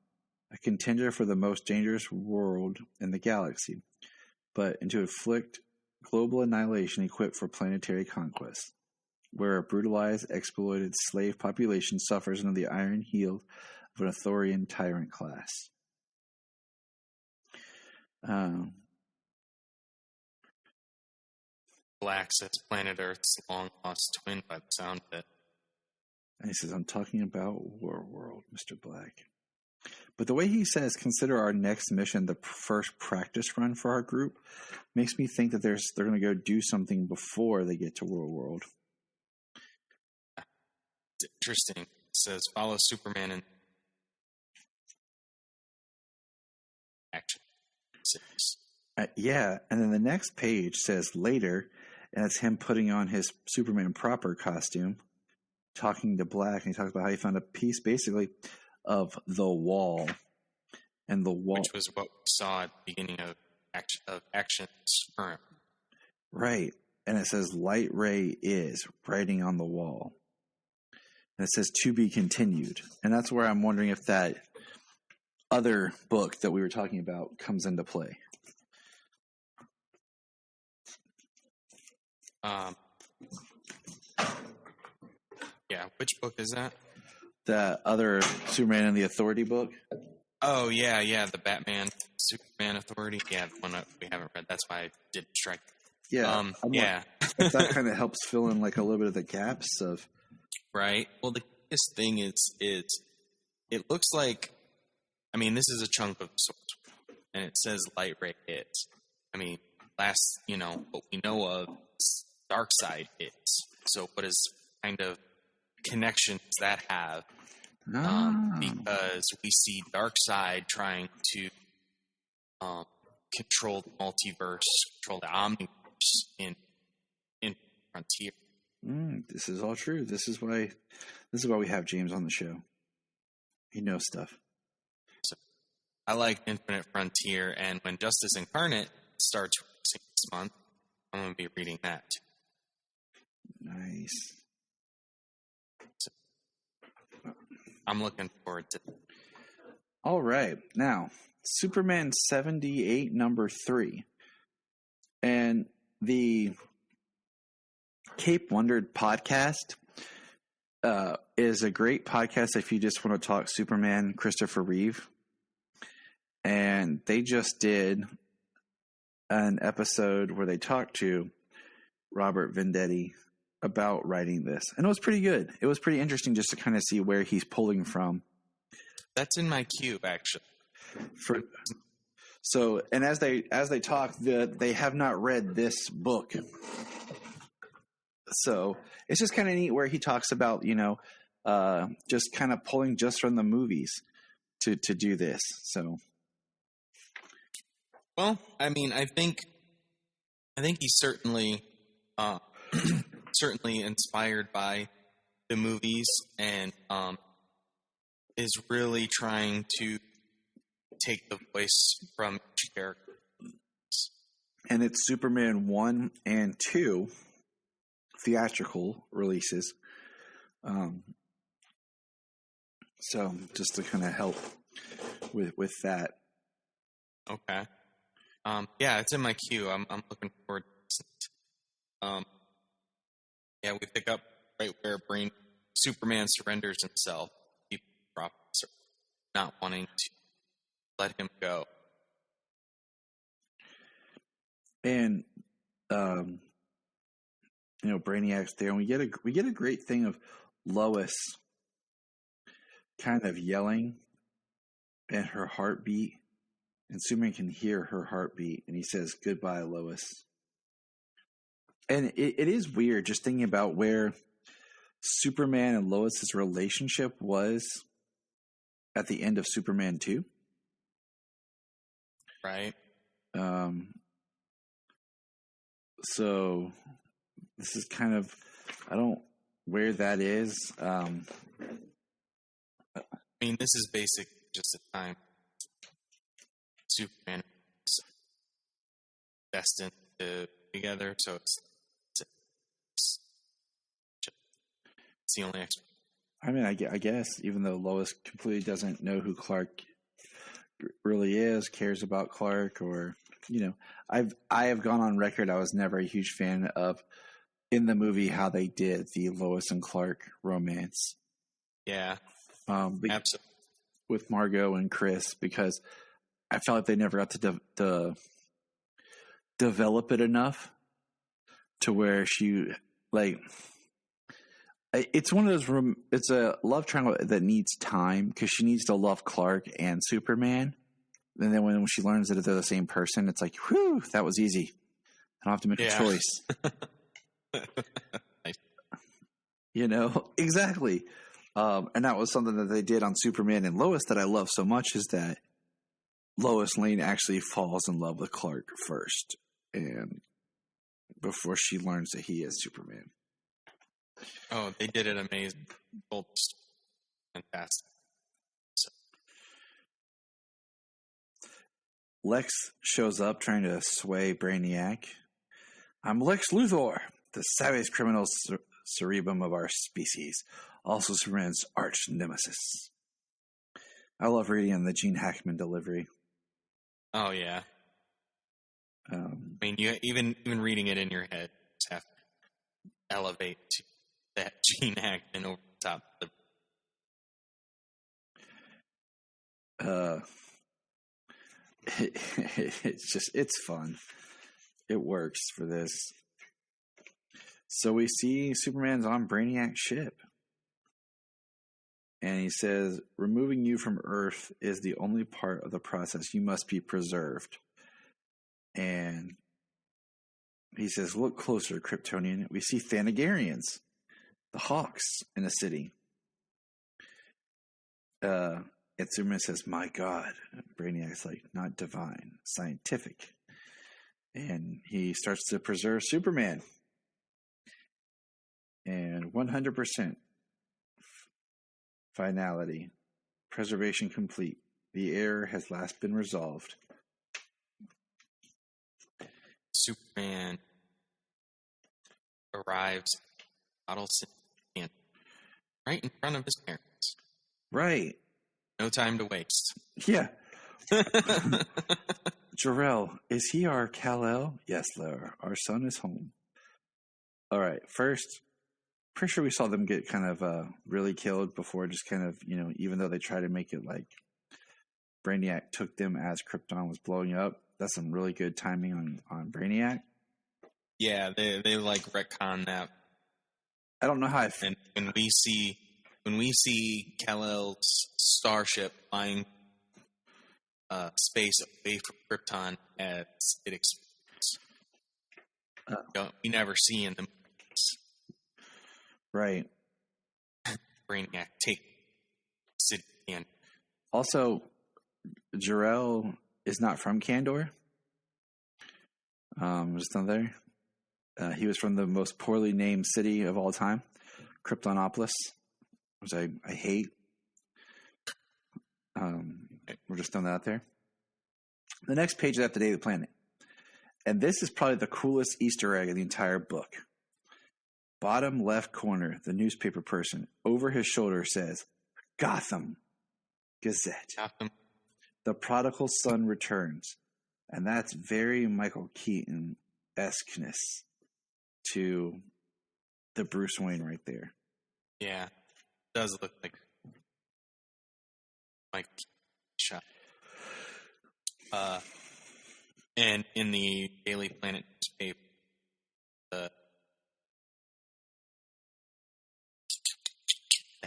[SPEAKER 4] A contender for the most dangerous world in the galaxy, but and to inflict global annihilation equipped for planetary conquest, where a brutalized, exploited slave population suffers under the iron heel of an authoritarian tyrant class."
[SPEAKER 5] Black says planet Earth's long lost twin by the sound of it.
[SPEAKER 4] And he says, "I'm talking about War World, Mr. Black." But the way he says, "Consider our next mission the first practice run for our group," makes me think that they're going to go do something before they get to War World.
[SPEAKER 5] It's interesting. It says, follow Superman in action.
[SPEAKER 4] Yeah, and then the next page says later, and it's him putting on his Superman proper costume, talking to Black, and he talks about how he found a piece, basically, of the wall. And the wall,
[SPEAKER 5] which was what we saw at the beginning of Action's current.
[SPEAKER 4] Right. And it says "Light Ray is" writing on the wall. And it says "to be continued." And that's where I'm wondering if that other book that we were talking about comes into play.
[SPEAKER 5] Yeah, which book is that?
[SPEAKER 4] The other Superman and the Authority book.
[SPEAKER 5] Oh, yeah, the Batman, Superman Authority. Yeah, the one that we haven't read. That's why I did strike.
[SPEAKER 4] Yeah.
[SPEAKER 5] Yeah.
[SPEAKER 4] If that kind of helps fill in like a little bit of the gaps of.
[SPEAKER 5] Right. Well, the biggest thing is it looks like, I mean, this is a chunk of source, and it says Light Ray hits. I mean, what we know of is Dark Side hits. So what is kind of connections that have? Because we see Darkseid trying to control the multiverse, control the omniverse in Frontier.
[SPEAKER 4] This is all true. This is why we have James on the show. He knows stuff.
[SPEAKER 5] So I like Infinite Frontier, and when Justice Incarnate starts this month, I'm going to be reading that too.
[SPEAKER 4] Nice.
[SPEAKER 5] I'm looking forward to it.
[SPEAKER 4] All right. Now, Superman 78, number 3. And the Cape Wondered podcast is a great podcast if you just want to talk Superman, Christopher Reeve. And they just did an episode where they talked to Robert Venditti about writing this, and it was pretty good. It was pretty interesting just to kind of see where he's pulling from.
[SPEAKER 5] That's in my queue, actually.
[SPEAKER 4] And as they talk, they have not read this book, so it's just kind of neat where he talks about just kind of pulling just from the movies to do this. So,
[SPEAKER 5] well, I mean, I think he's certainly certainly inspired by the movies, and is really trying to take the voice from each character.
[SPEAKER 4] And it's Superman 1 and 2 theatrical releases. So just to kind of help with that.
[SPEAKER 5] Okay. Yeah, it's in my queue. I'm looking forward to it. Yeah, we pick up right where Superman surrenders himself. People not wanting to let him go.
[SPEAKER 4] And Brainiac's there, and we get a great thing of Lois kind of yelling and her heartbeat, and Superman can hear her heartbeat, and he says, "Goodbye, Lois." And it is weird just thinking about where Superman and Lois's relationship was at the end of Superman 2.
[SPEAKER 5] Right.
[SPEAKER 4] So this is kind of, I don't where that is.
[SPEAKER 5] I mean, this is basically just a time Superman is destined to be together, so it's the only explanation.
[SPEAKER 4] I mean, I guess even though Lois completely doesn't know who Clark really is, cares about Clark, or I have gone on record. I was never a huge fan of in the movie how they did the Lois and Clark romance.
[SPEAKER 5] Yeah,
[SPEAKER 4] absolutely. With Margot and Chris, because I felt like they never got to develop it enough to where she it's one of those it's a love triangle that needs time, because she needs to love Clark and Superman, and then when she learns that they're the same person, it's like, whew, that was easy. I don't have to make a choice. Exactly. And that was something that they did on Superman and Lois that I love so much, is that Lois Lane actually falls in love with Clark first, and before she learns that he is Superman.
[SPEAKER 5] Oh, they did it amazing. Fantastic. So.
[SPEAKER 4] Lex shows up trying to sway Brainiac. "I'm Lex Luthor, the savage criminal cerebrum of our species, also Superman's arch nemesis." I love reading the Gene Hackman delivery.
[SPEAKER 5] Oh yeah. I mean, you even reading it in your head, you just have to elevate to that Gene Hackman over the top of
[SPEAKER 4] it's fun. It works for this. So we see Superman's on Brainiac's ship, and he says, "Removing you from Earth is the only part of the process. You must be preserved." And he says, "Look closer, Kryptonian." We see Thanagarians, the Hawks, in the city. And Superman says, "My God." Brainiac's like, "Not divine, scientific." And he starts to preserve Superman. And 100% finality. Preservation complete. The error has last been resolved.
[SPEAKER 5] Superman arrives at Bottle City, right in front of his parents.
[SPEAKER 4] Right.
[SPEAKER 5] No time to waste.
[SPEAKER 4] Yeah. Jor-El, is he our Kal-El? Yes, Laura. Our son is home. All right. First, pretty sure we saw them get kind of really killed before, just kind of, even though they try to make it like Brainiac took them as Krypton was blowing up. That's some really good timing on Brainiac.
[SPEAKER 5] Yeah, they like retcon that
[SPEAKER 4] I don't know how
[SPEAKER 5] And when we see Kal-El's starship flying space away from Krypton as it explodes, we never see in the movies.
[SPEAKER 4] Right.
[SPEAKER 5] Brainiac take city and
[SPEAKER 4] Also, Jor-El is not from Kandor. Just not there. He was from the most poorly named city of all time, Kryptonopolis, which I hate. We're just throwing that out there. The next page is after the Day of the Planet. And this is probably the coolest Easter egg in the entire book. Bottom left corner, the newspaper person over his shoulder says, Gotham Gazette.
[SPEAKER 5] Gotham.
[SPEAKER 4] The prodigal son returns. And that's very Michael Keaton-esqueness to the Bruce Wayne right there.
[SPEAKER 5] Yeah. It does look like Mike shot. And in the Daily Planet newspaper, the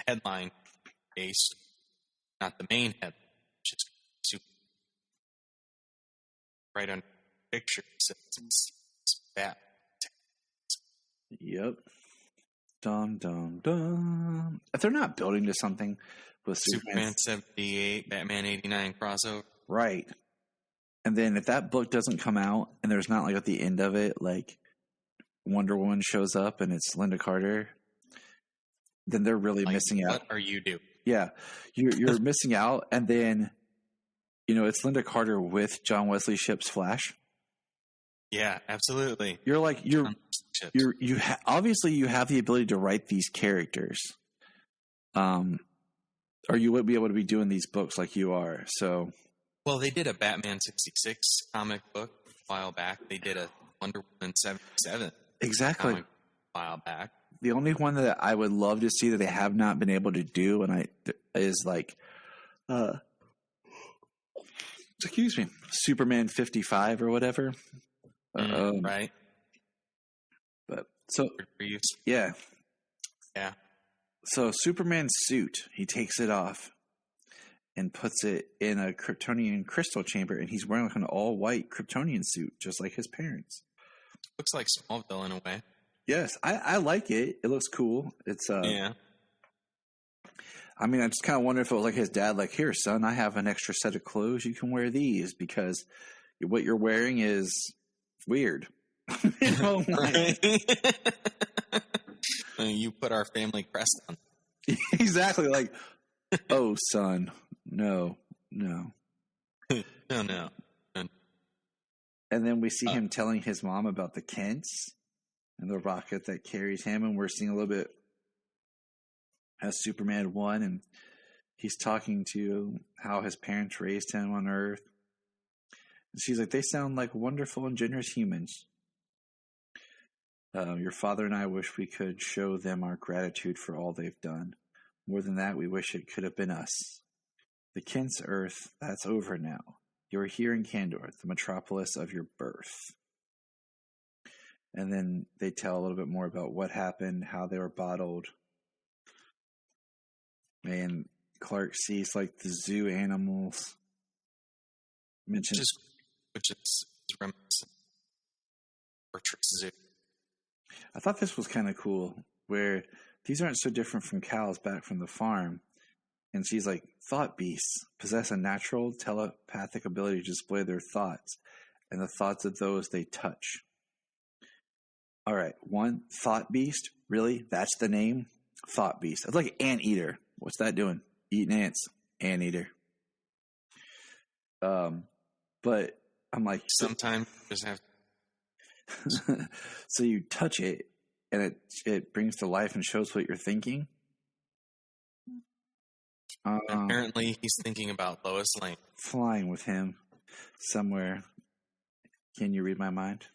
[SPEAKER 5] headline based, not the main headline, which is super. Right under the picture, it says it's that.
[SPEAKER 4] Yep. Dum, dum, dum. If they're not building to something with
[SPEAKER 5] Superman 78, Batman 89 crossover.
[SPEAKER 4] Right. And then if that book doesn't come out and there's not like at the end of it, like Wonder Woman shows up and it's Linda Carter, then they're really missing out.
[SPEAKER 5] What are you doing?
[SPEAKER 4] Yeah. You're missing out. And then, it's Linda Carter with John Wesley Shipp's Flash.
[SPEAKER 5] Yeah, absolutely.
[SPEAKER 4] You're like, obviously you have the ability to write these characters. Or you would be able to be doing these books like you are. So,
[SPEAKER 5] well, they did a Batman 66 comic book a while back. They did a Wonder Woman 77
[SPEAKER 4] exactly
[SPEAKER 5] comic a while back.
[SPEAKER 4] The only one that I would love to see that they have not been able to do, is like, excuse me, Superman 55 or whatever.
[SPEAKER 5] Right.
[SPEAKER 4] But so, yeah.
[SPEAKER 5] Yeah.
[SPEAKER 4] So Superman's suit, he takes it off and puts it in a Kryptonian crystal chamber, and he's wearing like an all-white Kryptonian suit, just like his parents.
[SPEAKER 5] Looks like Smallville in a way.
[SPEAKER 4] Yes, I like it. It looks cool. It's
[SPEAKER 5] yeah.
[SPEAKER 4] I mean, I just kind of wonder if it was like his dad, like, here, son, I have an extra set of clothes. You can wear these because what you're wearing is weird.
[SPEAKER 5] You put our family crest on.
[SPEAKER 4] Exactly. Like, oh, son, no.
[SPEAKER 5] No.
[SPEAKER 4] And then we see him telling his mom about the Kents and the rocket that carries him. And we're seeing a little bit as Superman 1. And he's talking to how his parents raised him on Earth. And she's like, they sound like wonderful and generous humans. Your father and I wish we could show them our gratitude for all they've done. More than that, we wish it could have been us. The Kent's Earth, that's over now. You're here in Kandor, the metropolis of your birth. And then they tell a little bit more about what happened, how they were bottled. And Clark sees like the zoo animals.
[SPEAKER 5] Which is reminiscent of Zoo.
[SPEAKER 4] I thought this was kind of cool, where these aren't so different from cows back from the farm. And she's like, thought beasts possess a natural telepathic ability to display their thoughts and the thoughts of those they touch. All right, one, thought beast? Really? That's the name? Thought beast. It's like anteater. What's that doing? Eating ants. Anteater. But I'm like...
[SPEAKER 5] Sometimes you just have
[SPEAKER 4] so you touch it, and it brings to life and shows what you're thinking.
[SPEAKER 5] Apparently, he's thinking about Lois Lane.
[SPEAKER 4] Flying with him somewhere. Can you read my mind?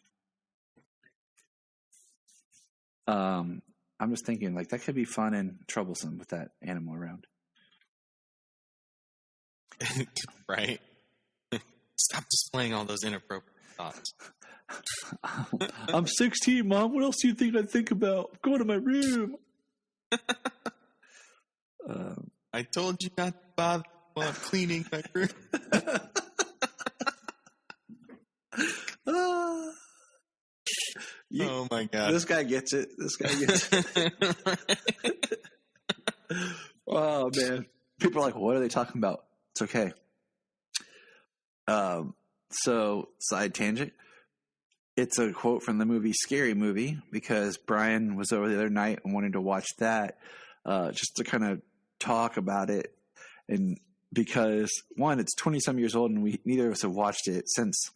[SPEAKER 4] I'm just thinking, like, that could be fun and troublesome with that animal around.
[SPEAKER 5] Right? Stop displaying all those inappropriate thoughts.
[SPEAKER 4] I'm 16, Mom. What else do you think I'd think about? I'm going to my room.
[SPEAKER 5] I told you not to bother while cleaning my room. Oh my god.
[SPEAKER 4] This guy gets it. Oh man. People are like, what are they talking about? It's okay. So side tangent. It's a quote from the movie Scary Movie, because Brian was over the other night and wanted to watch that, just to kind of talk about it. And because one, it's 20 some years old and neither of us have watched it since,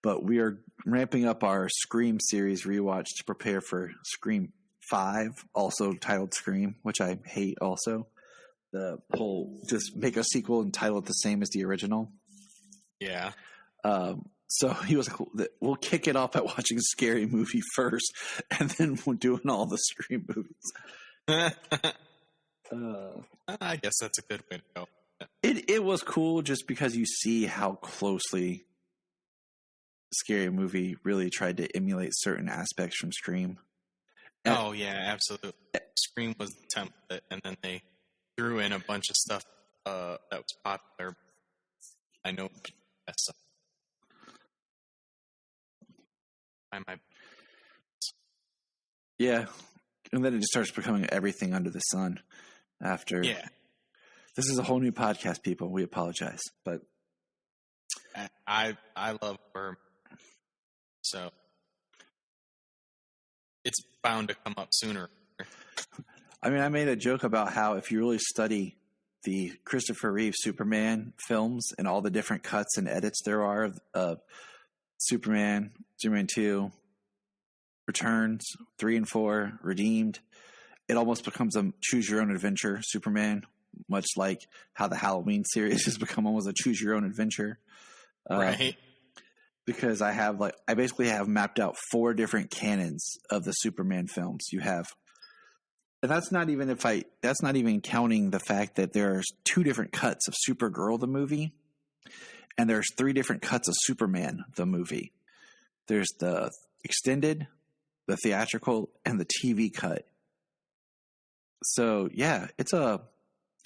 [SPEAKER 4] but we are ramping up our Scream series rewatch to prepare for Scream 5, also titled Scream, which I hate also. The whole just make a sequel and title it the same as the original.
[SPEAKER 5] Yeah.
[SPEAKER 4] So he was like, we'll kick it off by watching Scary Movie first, and then we're doing all the Scream movies.
[SPEAKER 5] I guess that's a good way to go.
[SPEAKER 4] It was cool just because you see how closely Scary Movie really tried to emulate certain aspects from Scream.
[SPEAKER 5] Oh, yeah, absolutely. Scream was the template, and then they threw in a bunch of stuff that was popular. I know that stuff.
[SPEAKER 4] Yeah, and then it just starts becoming everything under the sun after.
[SPEAKER 5] Yeah.
[SPEAKER 4] This is a whole new podcast, people. We apologize, but
[SPEAKER 5] I love horror, so it's bound to come up sooner.
[SPEAKER 4] I mean, I made a joke about how if you really study the Christopher Reeve Superman films and all the different cuts and edits there are of Superman, Superman 2, Returns, 3 and 4, Redeemed, it almost becomes a choose-your-own-adventure Superman, much like how the Halloween series has become almost a choose-your-own-adventure.
[SPEAKER 5] Right.
[SPEAKER 4] Because I basically have mapped out 4 different canons of the Superman films. You have, and that's not even counting the fact that there's 2 different cuts of Supergirl the movie, and there's 3 different cuts of Superman the movie. There's the extended, the theatrical, and the TV cut. So yeah, it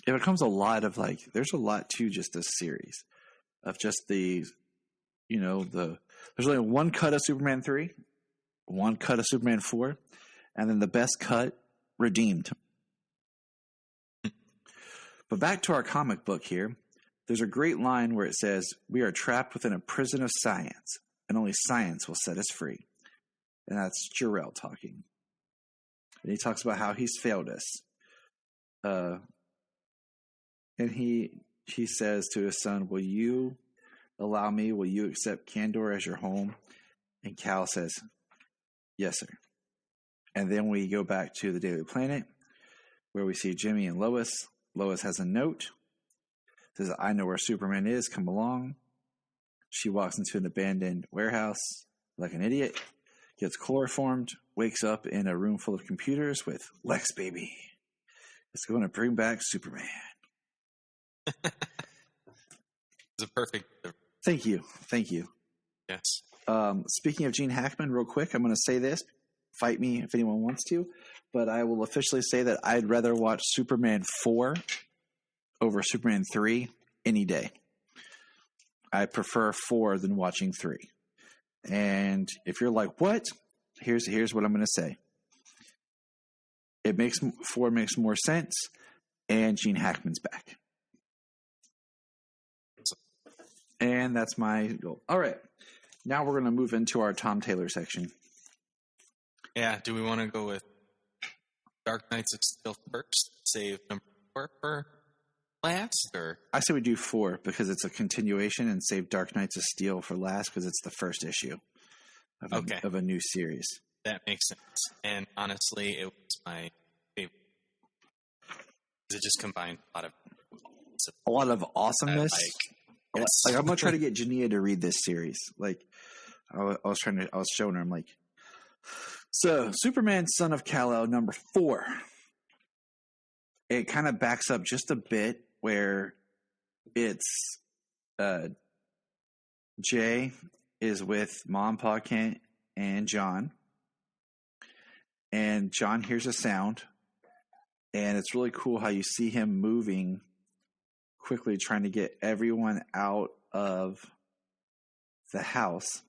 [SPEAKER 4] becomes a lot of there's a lot to just this series of just there's only one cut of Superman 3, one cut of Superman 4, and then the best cut, Redeemed. But back to our comic book here. There's a great line where it says, "We are trapped within a prison of science, and only science will set us free." And that's Jor-El talking. And he talks about how he's failed us. And he says to his son, "Will you allow me? Will you accept Kandor as your home?" And Kal says, "Yes, sir." And then we go back to the Daily Planet, where we see Jimmy and Lois. Lois has a note. It says, "I know where Superman is. Come along." She walks into an abandoned warehouse like an idiot, gets chloroformed, wakes up in a room full of computers with Lex, baby. It's going to bring back Superman.
[SPEAKER 5] It's a perfect.
[SPEAKER 4] Thank you.
[SPEAKER 5] Yes.
[SPEAKER 4] Speaking of Gene Hackman, real quick, I'm going to say this. Fight me if anyone wants to, but I will officially say that I'd rather watch Superman 4 over Superman 3 any day. I prefer 4 than watching 3. And if you're like, what? Here's what I'm going to say. 4 makes more sense, and Gene Hackman's back. And that's my goal. All right. Now we're going to move into our Tom Taylor section.
[SPEAKER 5] Yeah, do we want to go with Dark Knights of Steel first? Save number 4 for last? Or?
[SPEAKER 4] I say we do 4 because it's a continuation, and save Dark Knights of Steel for last because it's the first issue of a new series.
[SPEAKER 5] That makes sense. And honestly, it was my favorite. It just combined
[SPEAKER 4] a lot of awesomeness.
[SPEAKER 5] Yes.
[SPEAKER 4] I'm going to try to get Jania to read this series. I was showing her, I'm like, so Superman, Son of Kal-El, number 4. It kind of backs up just a bit where it's Jay is with Mom, Pa Kent, and John. And John hears a sound And it's really cool how you see him moving quickly, trying to get everyone out of the house.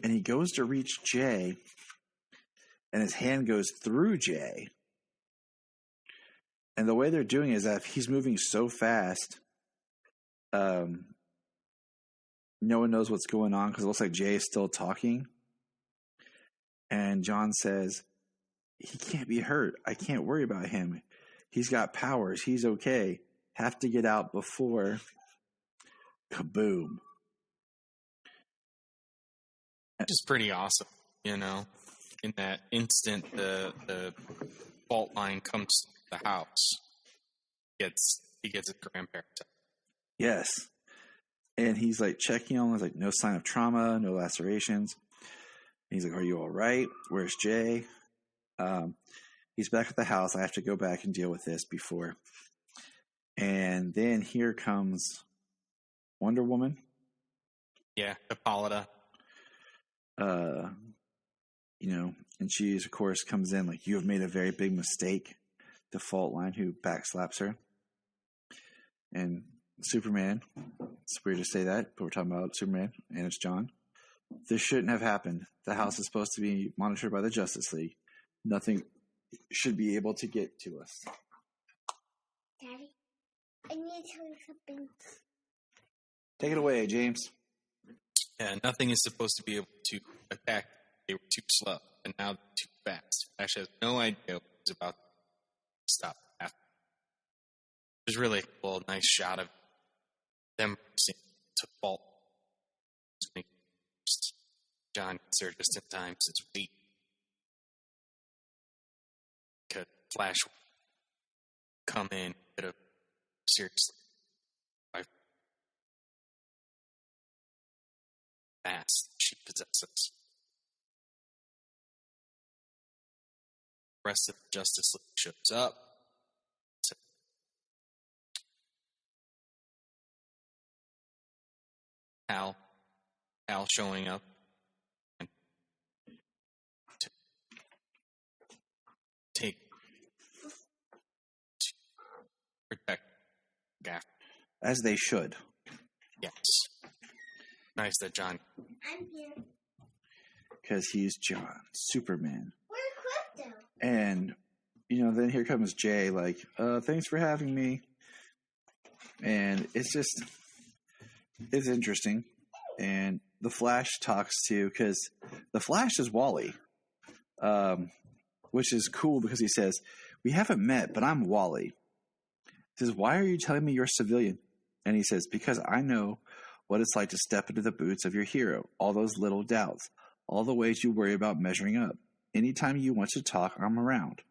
[SPEAKER 4] And he goes to reach Jay, and his hand goes through Jay. And the way they're doing it is that he's moving so fast, no one knows what's going on because it looks like Jay is still talking. And John says, he can't be hurt. I can't worry about him. He's got powers. He's okay. Have to get out before kaboom.
[SPEAKER 5] Which is pretty awesome, you know. In that instant, the fault line comes to the house. He gets his grandparents.
[SPEAKER 4] Yes. And he's like checking on him. There's like no sign of trauma, no lacerations. And he's like, are you all right? Where's Jay? He's back at the house. I have to go back and deal with this before. And then here comes Wonder Woman.
[SPEAKER 5] Yeah, Hippolyta.
[SPEAKER 4] And she, of course, comes in like, you have made a very big mistake. The fault line who backslaps her. And Superman, it's weird to say that, but we're talking about Superman, and it's John. This shouldn't have happened. The house is supposed to be monitored by the Justice League. Nothing should be able to get to us.
[SPEAKER 1] Daddy, I need to tell you something.
[SPEAKER 4] Take it away, James.
[SPEAKER 5] Yeah, nothing is supposed to be able to attack. They were too slow, and now they're too fast. Flash has no idea what he's about to stop happening. It was really a cool, nice shot of them to fault. John gets there just in time since we could Flash come in, could have seriously fast she possesses. The rest of the Justice League shows up. Al showing up and to protect Gaff.
[SPEAKER 4] As they should.
[SPEAKER 5] Yes. Nice that John.
[SPEAKER 1] I'm here.
[SPEAKER 4] Because he's John, Superman.
[SPEAKER 1] Where's Krypton?
[SPEAKER 4] And, then here comes Jay, like, thanks for having me. And it's interesting. And the Flash talks to, because the Flash is Wally, which is cool because he says, we haven't met, but I'm Wally. He says, why are you telling me you're a civilian? And he says, because I know what it's like to step into the boots of your hero, all those little doubts, all the ways you worry about measuring up. Anytime you want to talk, I'm around.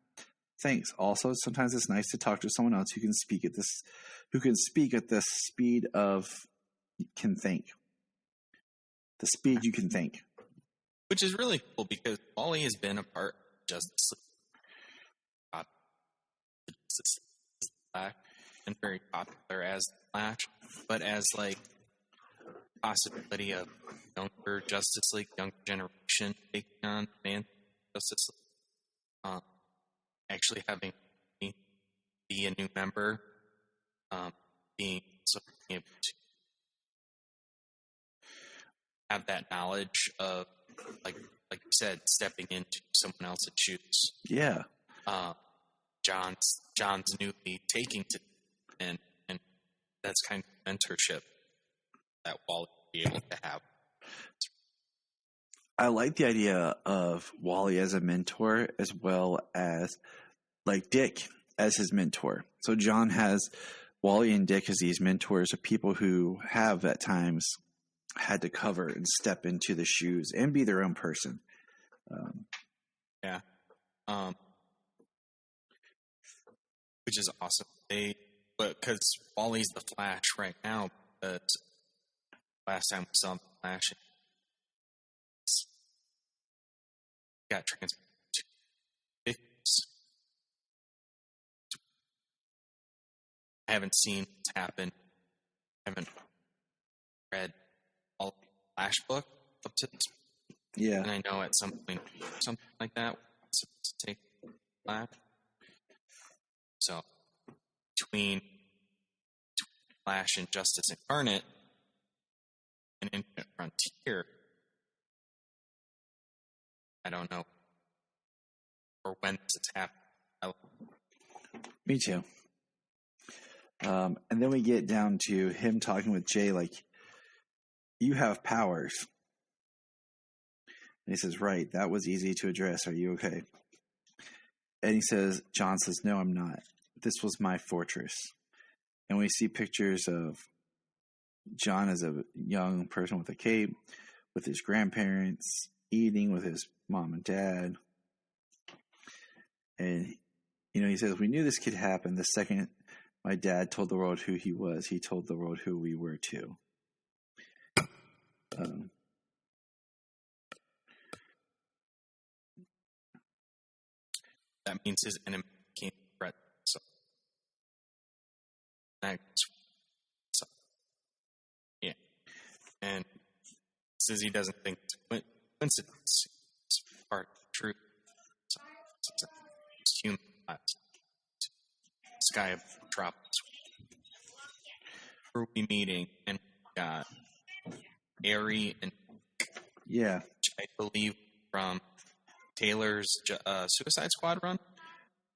[SPEAKER 4] Thanks. Also, sometimes it's nice to talk to someone else who can speak at the speed of can think. The speed you can think.
[SPEAKER 5] Which is really cool because Wally has been a part of Justice League. Justice League and very popular as the Flash, but as like possibility of younger Justice League, younger generation taking on man Justice League. Actually having be a new member, being able to have that knowledge of, like you said, stepping into someone else's shoes.
[SPEAKER 4] Yeah.
[SPEAKER 5] John's newly taking to, and that's kind of mentorship that Wally will be able to have.
[SPEAKER 4] I like the idea of Wally as a mentor as well as like Dick as his mentor. So John has Wally and Dick as these mentors of people who have at times had to cover and step into the shoes and be their own person.
[SPEAKER 5] Which is awesome. But because Wally's the Flash right now, but last time we saw the Flash, got transferred to Dick's. I haven't seen what's happened. I haven't read all of the Flash book up to this point.
[SPEAKER 4] Yeah.
[SPEAKER 5] And I know at some point something like that was supposed to take Flash. So between Flash and Justice Incarnate and Infinite Frontier, I don't know. Or when does it happen?
[SPEAKER 4] Me too. And then we get down to him talking with Jay, like, you have powers. And he says, right, that was easy to address. Are you okay? And he says, John says, no, I'm not. This was my fortress. And we see pictures of John as a young person with a cape, with his grandparents, eating with his mom and dad. And, he says, we knew this could happen the second my dad told the world who he was. He told the world who we were too.
[SPEAKER 5] That means his enemy became a threat. So, yeah. And says he doesn't think it's a coincidence. It's part of the truth. It's human lives. Sky of tropics. We're meeting, and we got Airy and
[SPEAKER 4] Yeah.
[SPEAKER 5] which I believe from Taylor's Suicide Squad run.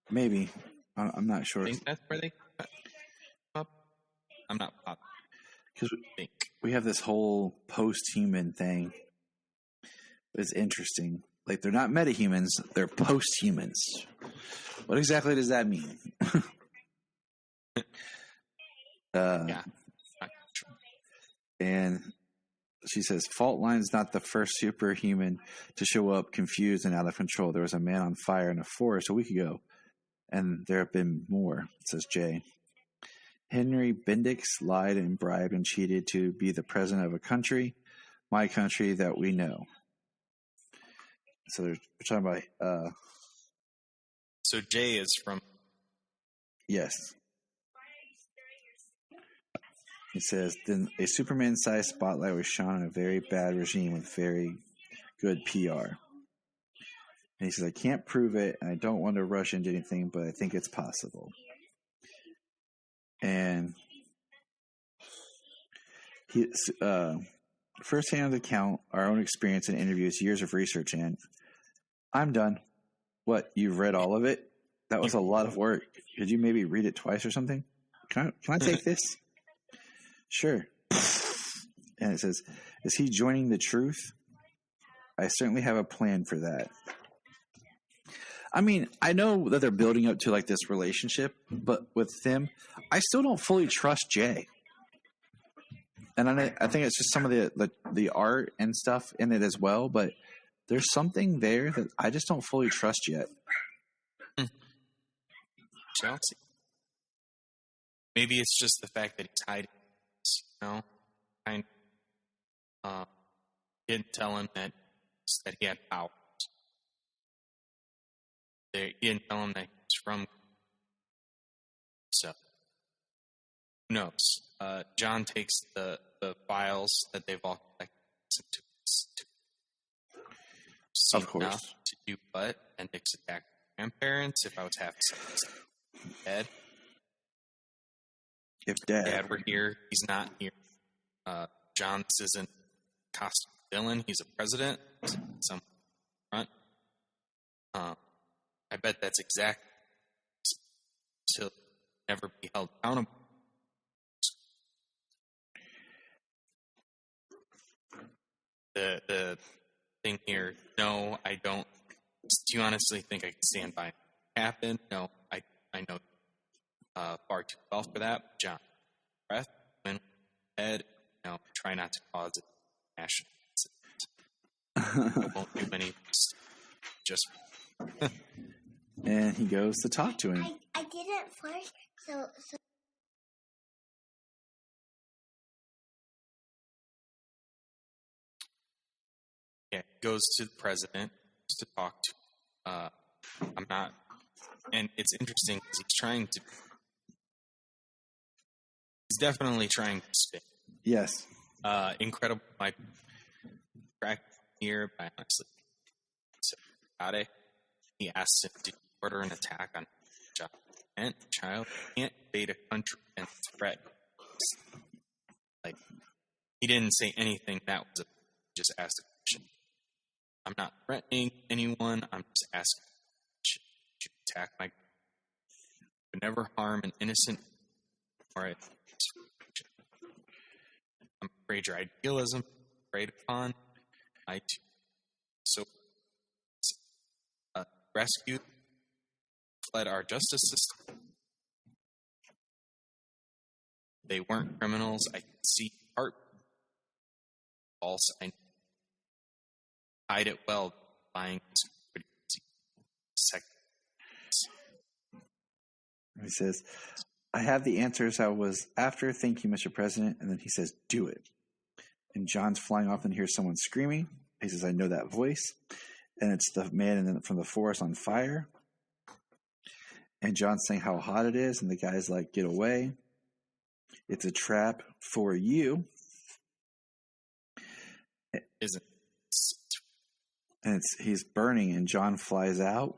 [SPEAKER 4] Maybe. I'm not sure.
[SPEAKER 5] I think that's where they cut up. I'm not positive.
[SPEAKER 4] Because
[SPEAKER 5] I think.
[SPEAKER 4] we have this whole post-human thing. It's interesting. Like, they're not metahumans, they're post-humans. What exactly does that mean?
[SPEAKER 5] Yeah.
[SPEAKER 4] And she says, Fault Line's not the first superhuman to show up confused and out of control. There was a man on fire in a forest a week ago, and there have been more, says Jay. Henry Bendix lied and bribed and cheated to be the president of a country, my country that we know. So we're talking about...
[SPEAKER 5] So Jay is from...
[SPEAKER 4] Yes. He says, then a Superman-sized spotlight was shone on a very bad regime with very good PR. And he says, I can't prove it, and I don't want to rush into anything, but I think it's possible. And he, first-hand account, our own experience and interviews, years of research, and I'm done. What, you've read all of it? That was a lot of work. Could you maybe read it twice or something? Can I take this? Sure. And it says, is he joining the truth? I certainly have a plan for that. I mean, I know that they're building up to like this relationship, but with them, I still don't fully trust Jay. And I think it's just some of the art and stuff in it as well, but there's something there that I just don't fully trust yet.
[SPEAKER 5] Chelsea. Maybe it's just the fact that he's hiding. Didn't tell him that he had powers. They didn't tell him that he was from. So, who knows? John takes the files that they've all collected to
[SPEAKER 4] of course.
[SPEAKER 5] To do what? And attack grandparents if I was half dead.
[SPEAKER 4] If Dad
[SPEAKER 5] were here, he's not here. John isn't a costume villain. He's a president. Some front. I bet that's exact to never be held accountable. The thing here, no, I don't. Do you honestly think I can stand by it happen? No, I know far too well for that. John, breath, win, head, try not to cause it. National I won't do any. Just.
[SPEAKER 4] And he goes to talk to him.
[SPEAKER 1] I didn't first, so.
[SPEAKER 5] Yeah, goes to the president to talk to. I'm not, and it's interesting because he's definitely trying to spin.
[SPEAKER 4] Yes.
[SPEAKER 5] Incredible. My track here, but honestly, so got it. He asks him to order an attack on John. meant, child. You can't invade a country and threat. Like, he didn't say anything that was just asked a question. I'm not threatening anyone. I'm just asking, should you attack my... Would never harm an innocent... Or I'm afraid your idealism preyed upon. I too. So, rescued, fled our justice system. They weren't criminals. I could see heart. False. I hide it well. Buying seconds.
[SPEAKER 4] He says, I have the answers I was after. Thank you, Mr. President. And then he says, do it. And John's flying off and hears someone screaming. He says, I know that voice. And it's the man from the forest on fire. And John's saying how hot it is. And the guy's like, get away. It's a trap for you.
[SPEAKER 5] Is it?
[SPEAKER 4] And he's burning, and John flies out.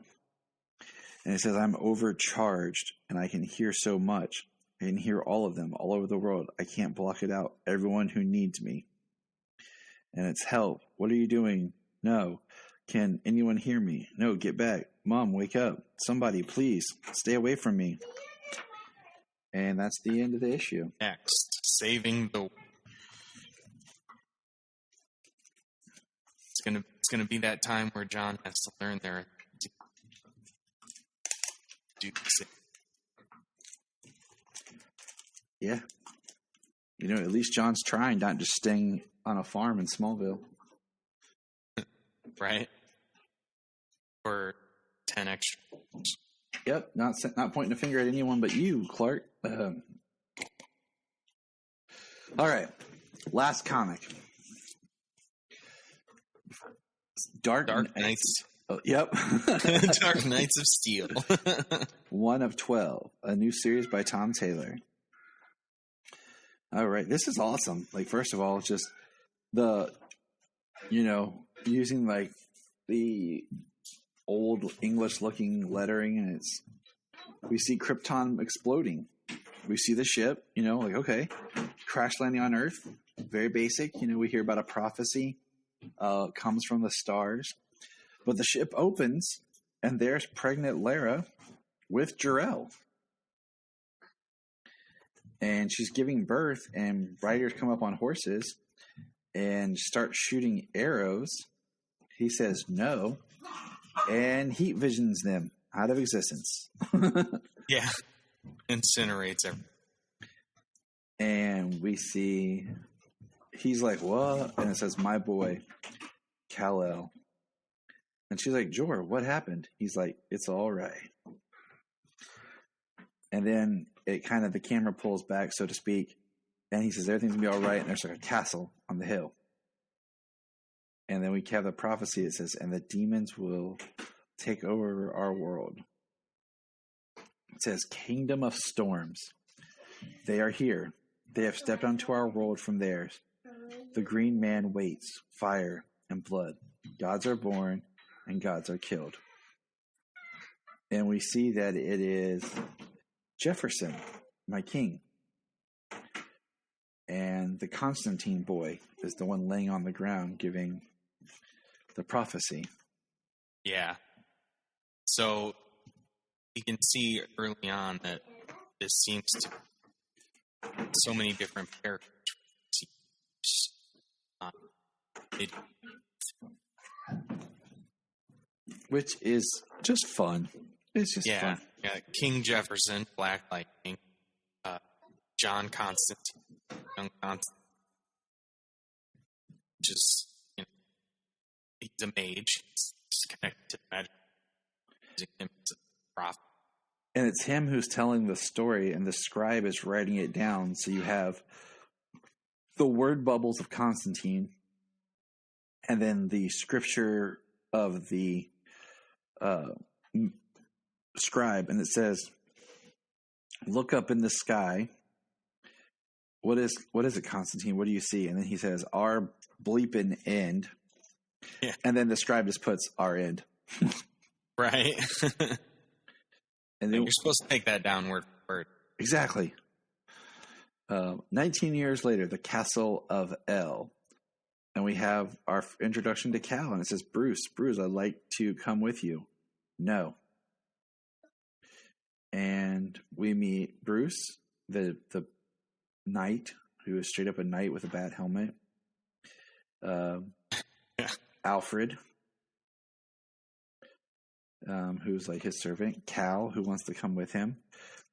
[SPEAKER 4] And it says, I'm overcharged, and I can hear so much. I can hear all of them all over the world. I can't block it out. Everyone who needs me. And it's help. What are you doing? No. Can anyone hear me? No, get back. Mom, wake up. Somebody, please. Stay away from me. And that's the end of the issue.
[SPEAKER 5] Next, saving the... It's gonna be that time where John has to learn their...
[SPEAKER 4] Yeah. You know, at least John's trying, not just staying on a farm in Smallville.
[SPEAKER 5] Right? For 10 extra.
[SPEAKER 4] Yep, not pointing a finger at anyone but you, Clark. All right, last comic. Dark
[SPEAKER 5] Knights.
[SPEAKER 4] Oh, yep.
[SPEAKER 5] Dark Knights of Steel.
[SPEAKER 4] 1 of 12, a new series by Tom Taylor. All right, this is awesome. Like, first of all, just using like the old English-looking lettering, and we see Krypton exploding. We see the ship, like, okay, crash landing on Earth, very basic. We hear about a prophecy comes from the stars. But the ship opens, and there's pregnant Lara with Jor-El. And she's giving birth, and riders come up on horses and start shooting arrows. He says no, and heat visions them out of existence.
[SPEAKER 5] Yeah. Incinerates everything.
[SPEAKER 4] And we see, he's like, what? And it says, my boy, Kal-El. And she's like, Jor, what happened? He's like, it's all right. And then the camera pulls back, so to speak. And he says, everything's going to be all right. And there's like a castle on the hill. And then we have the prophecy that says, and the demons will take over our world. It says, Kingdom of Storms. They are here. They have stepped onto our world from theirs. The green man waits, fire and blood. Gods are born and gods are killed. And we see that it is Jefferson, my king. And the Constantine boy is the one laying on the ground giving the prophecy.
[SPEAKER 5] Yeah. So you can see early on that this seems to so many different characters.
[SPEAKER 4] Which is just fun. It's just fun.
[SPEAKER 5] Yeah. King Jefferson, Black Lightning, John Constantine, Young Constantine. Just, he's a mage. He's connected to magic. Using him as a prophet.
[SPEAKER 4] And it's him who's telling the story, and the scribe is writing it down. So you have the word bubbles of Constantine, and then the scripture of the scribe, and it says, look up in the sky. What is it, Constantine? What do you see? And then he says, our bleeping end. Yeah. And then the scribe just puts our end.
[SPEAKER 5] Right.
[SPEAKER 4] And then,
[SPEAKER 5] you're supposed to take that down word for word.
[SPEAKER 4] exactly. 19 years later, the Castle of El. And we have our introduction to Kal, and it says, Bruce, I'd like to come with you. No. And we meet Bruce, the knight, who is straight up a knight with a bad helmet. Alfred, who's like his servant. Kal, who wants to come with him.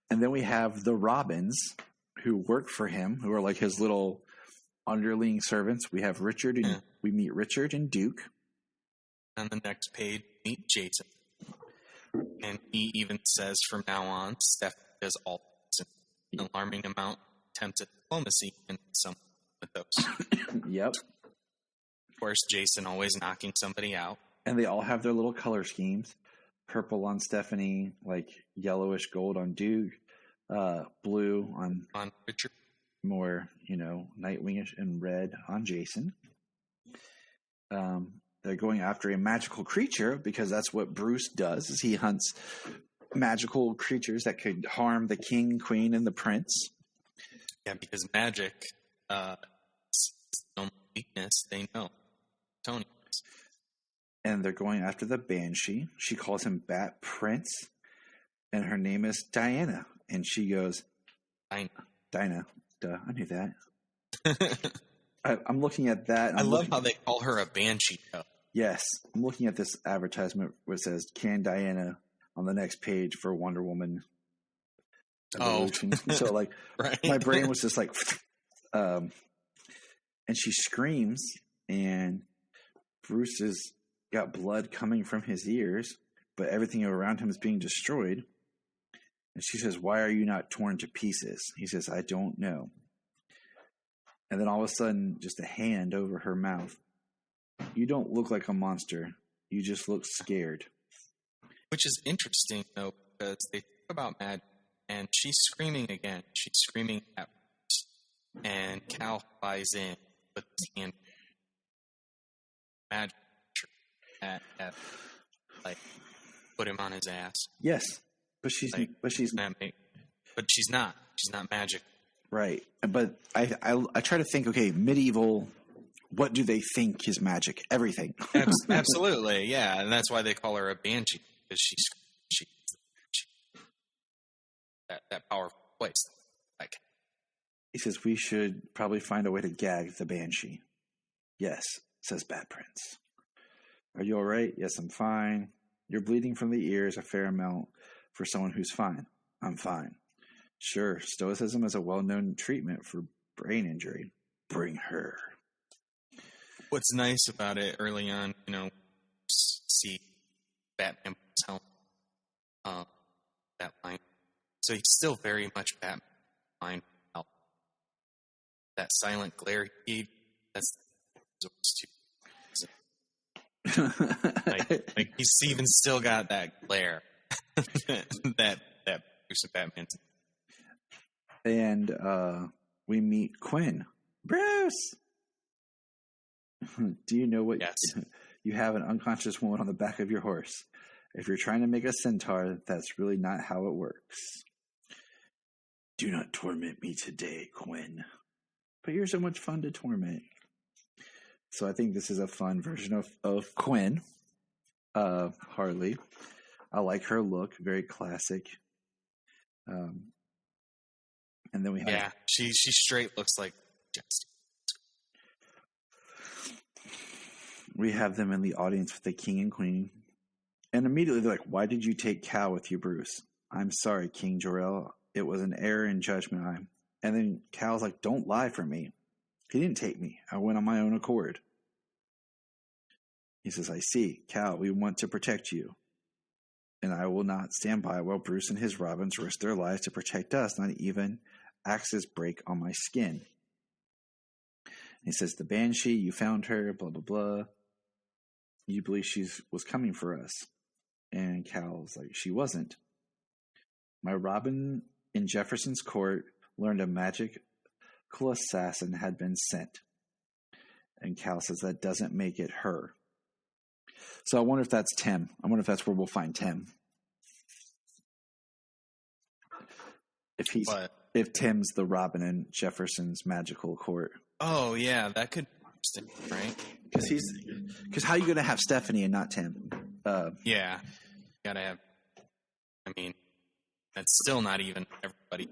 [SPEAKER 4] And then we have the Robins, who work for him, who are like his little underling servants. We have Richard, and we meet Richard and Duke.
[SPEAKER 5] On the next page, meet Jason. And he even says from now on, Steph does all an alarming amount attempts at diplomacy and some with those.
[SPEAKER 4] Yep.
[SPEAKER 5] Of course, Jason always knocking somebody out.
[SPEAKER 4] And they all have their little color schemes. Purple on Stephanie, like yellowish gold on Duke, blue on
[SPEAKER 5] Richard.
[SPEAKER 4] More, Nightwingish, and red on Jason. They're going after a magical creature because that's what Bruce does, is he hunts magical creatures that could harm the king, queen, and the prince.
[SPEAKER 5] Yeah, because magic is the only weakness they know. Tony.
[SPEAKER 4] And they're going after the Banshee. She calls him Bat Prince, and her name is Diana. And she goes, Dinah. Duh, I knew that. I'm looking at that. And
[SPEAKER 5] I love how they call her a banshee, though.
[SPEAKER 4] Yes. I'm looking at this advertisement where it says, Can Diana on the next page for Wonder Woman Evolution. So, like,
[SPEAKER 5] right.
[SPEAKER 4] My brain was just like, and she screams, and Bruce has got blood coming from his ears, but everything around him is being destroyed. And she says, Why are you not torn to pieces? He says, I don't know. And then all of a sudden, just a hand over her mouth. You don't look like a monster. You just look scared.
[SPEAKER 5] Which is interesting, though, because they talk about magic, and she's screaming again. She's screaming at Bruce, and Kal flies in with his hand. Magic at like, put him on his ass.
[SPEAKER 4] Yes. But she's
[SPEAKER 5] not magic.
[SPEAKER 4] Right. But I try to think, okay, medieval, what do they think is magic? Everything.
[SPEAKER 5] Absolutely, yeah. And that's why they call her a banshee, because she's that powerful place. Like,
[SPEAKER 4] he says we should probably find a way to gag the Banshee. Yes, says Bat Prince. Are you all right? Yes, I'm fine. You're bleeding from the ears a fair amount for someone who's fine. I'm fine. Sure, stoicism is a well-known treatment for brain injury. Bring her.
[SPEAKER 5] What's nice about it early on, see Batman tell that line. So he's still very much Batman line. That silent glare he gave, that's too. like he's even still got that glare that Bruce and Batman.
[SPEAKER 4] And we meet Quinn. Bruce! Do you know what?
[SPEAKER 5] Yes.
[SPEAKER 4] You have an unconscious woman on the back of your horse. If you're trying to make a centaur, that's really not how it works. Do not torment me today, Quinn. But you're so much fun to torment. So I think this is a fun version of Quinn. Harley. I like her look. Very classic. And then we have...
[SPEAKER 5] Yeah, she straight looks like Jess.
[SPEAKER 4] We have them in the audience with the king and queen. And immediately they're like, why did you take Kal with you, Bruce? I'm sorry, King Jor-El. It was an error in judgment. And then Cal's like, don't lie for me. He didn't take me. I went on my own accord. He says, I see. Kal, we want to protect you. And I will not stand by while Bruce and his Robins risk their lives to protect us, not even axes break on my skin. He says, the Banshee, you found her, blah, blah, blah. You believe she was coming for us. And Cal's like, she wasn't. My Robin in Jefferson's court learned a magical assassin had been sent. And Kal says that doesn't make it her. So I wonder if that's Tim. I wonder if that's where we'll find Tim. if Tim's the Robin in Jefferson's magical court.
[SPEAKER 5] Oh yeah, that could be interesting, right?
[SPEAKER 4] Because how are you going to have Stephanie and not Tim?
[SPEAKER 5] Yeah, gotta have. I mean, that's still not even everybody.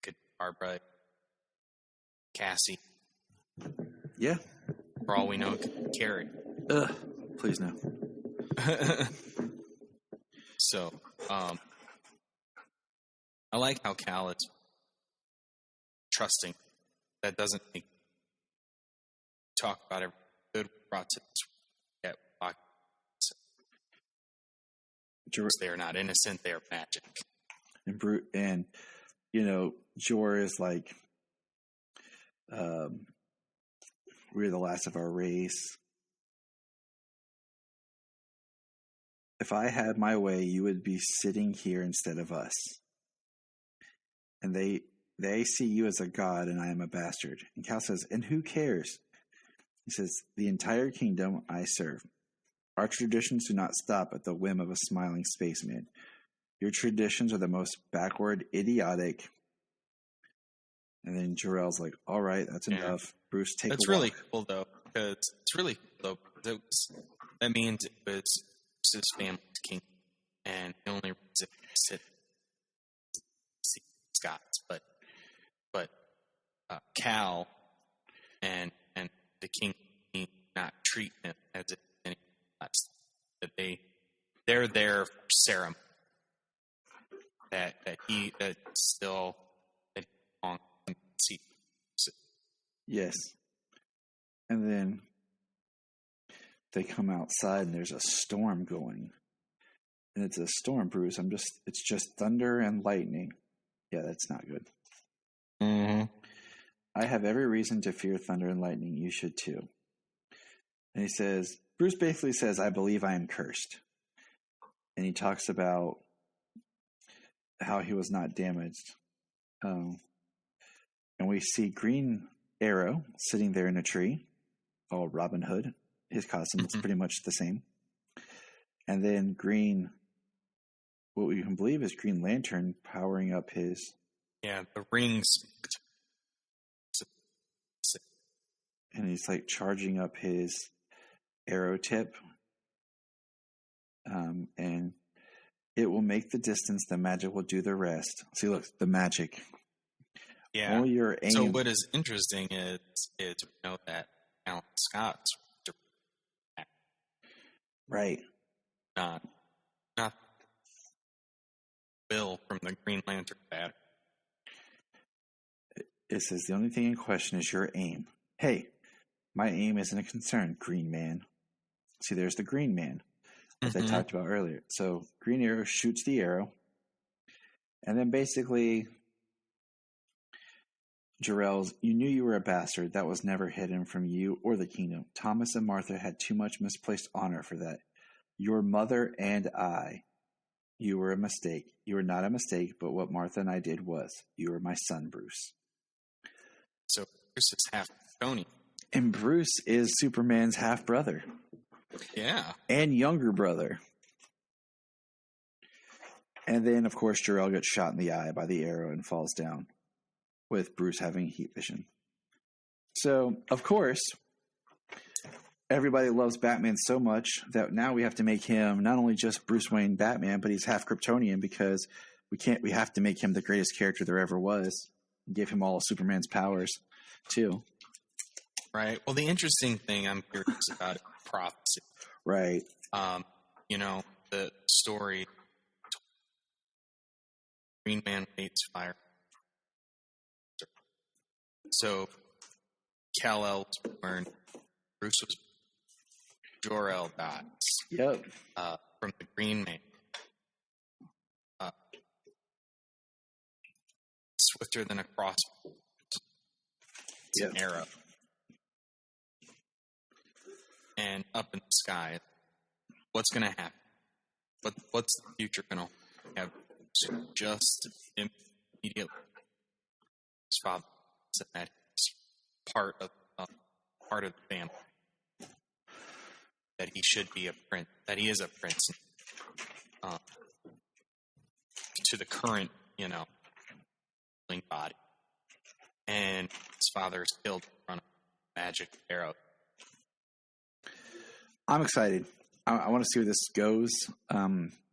[SPEAKER 5] Could Barbara, Cassie,
[SPEAKER 4] Yeah.
[SPEAKER 5] for all we know, could Carrie.
[SPEAKER 4] Ugh. Please no.
[SPEAKER 5] So, I like how Kal is trusting. That doesn't make talk about every good brought to this. They are not innocent; they are magic.
[SPEAKER 4] And Jor is like, we're the last of our race. If I had my way, you would be sitting here instead of us. And they see you as a god, and I am a bastard. And Kal says, and who cares? He says, the entire kingdom I serve. Our traditions do not stop at the whim of a smiling spaceman. Your traditions are the most backward, idiotic. And then Jor-El's like, all right, that's enough. Bruce, take
[SPEAKER 5] That's
[SPEAKER 4] a walk.
[SPEAKER 5] really cool, though, because it's really cool, though. That means it was Bruce's family's king, and the only reason he sit Scots, but Kal and the king need not treat him as if anything less. That they're there for ceremony. That he belongs to see.
[SPEAKER 4] Yes. And then they come outside and there's a storm going. And it's a storm, Bruce. It's just thunder and lightning. Yeah, that's not good.
[SPEAKER 5] Mm-hmm.
[SPEAKER 4] I have every reason to fear thunder and lightning. You should too. And Bruce basically says, I believe I am cursed. And he talks about how he was not damaged. And we see Green Arrow sitting there in a tree, all Robin Hood. His costume is pretty much the same. And then what we can believe is Green Lantern powering up his...
[SPEAKER 5] Yeah, the rings.
[SPEAKER 4] And he's like charging up his arrow tip. And it will make the distance. The magic will do the rest. See, look, the magic.
[SPEAKER 5] Yeah.
[SPEAKER 4] All your aim.
[SPEAKER 5] So what is interesting is we know that Alan Scott's
[SPEAKER 4] right.
[SPEAKER 5] Not Bill from the Green Lantern battle.
[SPEAKER 4] It says the only thing in question is your aim. Hey, my aim isn't a concern, Green Man. See, there's the Green Man, as I talked about earlier. So Green Arrow shoots the arrow, and then basically Jor-El's, you knew you were a bastard. That was never hidden from you or the kingdom. Thomas and Martha had too much misplaced honor for that. Your mother and I. You were a mistake. You were not a mistake, but what Martha and I did was. You were my son, Bruce.
[SPEAKER 5] So Bruce is half Tony.
[SPEAKER 4] And Bruce is Superman's half-brother.
[SPEAKER 5] Yeah.
[SPEAKER 4] And younger brother. And then, of course, Jor-El gets shot in the eye by the arrow and falls down, with Bruce having heat vision. So, of course, everybody loves Batman so much that now we have to make him not only just Bruce Wayne Batman, but he's half Kryptonian because we have to make him the greatest character there ever was. Give him all of Superman's powers, too.
[SPEAKER 5] Right. Well, the interesting thing I'm curious about is prophecy.
[SPEAKER 4] Right.
[SPEAKER 5] The story Green Man hates fire. So Kal-El was born, Bruce was Jor-El dies.
[SPEAKER 4] Yep.
[SPEAKER 5] From the Green Man. Swifter than a crossbow. It's an arrow. And up in the sky, what's going to happen? What's the future going to have? Just immediately, his father said that he's part of the family. That he should be a prince. That he is a prince. to the current, body. And his father is killed in front of a magic arrow.
[SPEAKER 4] I'm excited. I want to see where this goes.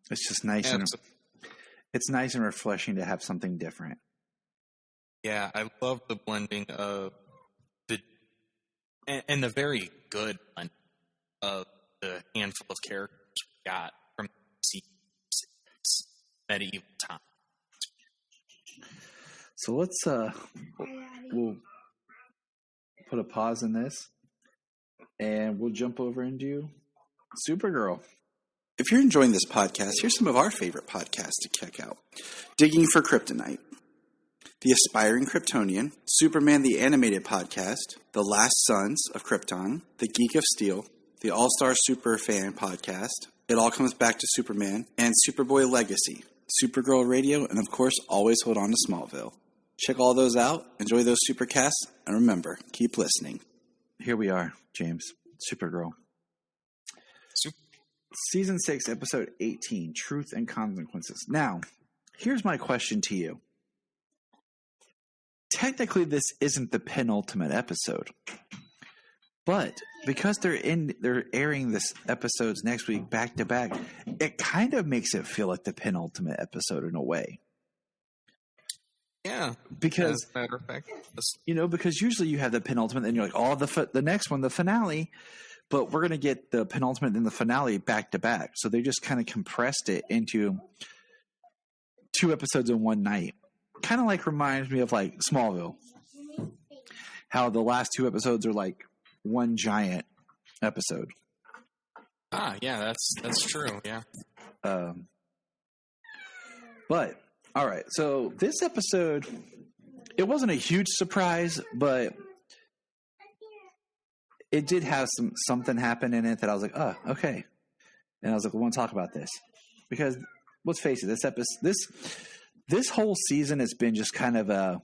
[SPEAKER 4] It's just nice. It's nice and refreshing to have something different.
[SPEAKER 5] Yeah, I love the blending of and the very good blend of the handful of characters we got from medieval times.
[SPEAKER 4] So let's we'll put a pause in this, and we'll jump over and do Supergirl.
[SPEAKER 6] If you're enjoying this podcast, here's some of our favorite podcasts to check out. Digging for Kryptonite, The Aspiring Kryptonian, Superman the Animated Podcast, The Last Sons of Krypton, The Geek of Steel, The All-Star Superfan Podcast, It All Comes Back to Superman, and Superboy Legacy, Supergirl Radio, and of course, always hold on to Smallville. Check all those out, enjoy those supercasts, and remember, keep listening.
[SPEAKER 4] Here we are, James. Supergirl. Season 6, Episode 18, Truth and Consequences. Now, here's my question to you. Technically, this isn't the penultimate episode. But because they're airing this episodes next week back to back, it kind of makes it feel like the penultimate episode in a way.
[SPEAKER 5] Yeah,
[SPEAKER 4] because
[SPEAKER 5] as a matter of fact,
[SPEAKER 4] because usually you have the penultimate, and you're like, oh, the next one, the finale. But we're gonna get the penultimate and the finale back to back, so they just kind of compressed it into 2 episodes in one night. Kind of like reminds me of like Smallville, how the last 2 episodes are like one giant episode.
[SPEAKER 5] Yeah, that's true. Yeah.
[SPEAKER 4] But all right, so this episode, it wasn't a huge surprise, but it did have something happen in it that I was like, oh, okay. And I was like, we want to talk about this because let's face it, this whole season has been just kind of a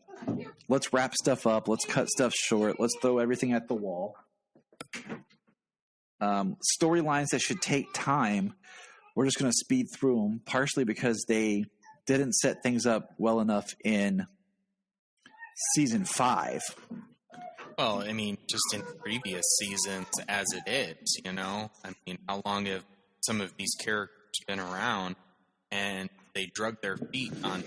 [SPEAKER 4] let's wrap stuff up, let's cut stuff short, let's throw everything at the wall. Storylines that should take time, we're just going to speed through them, partially because they didn't set things up well enough in season 5.
[SPEAKER 5] Well, I mean, just in previous seasons as it is, I mean, how long have some of these characters been around and they drug their feet on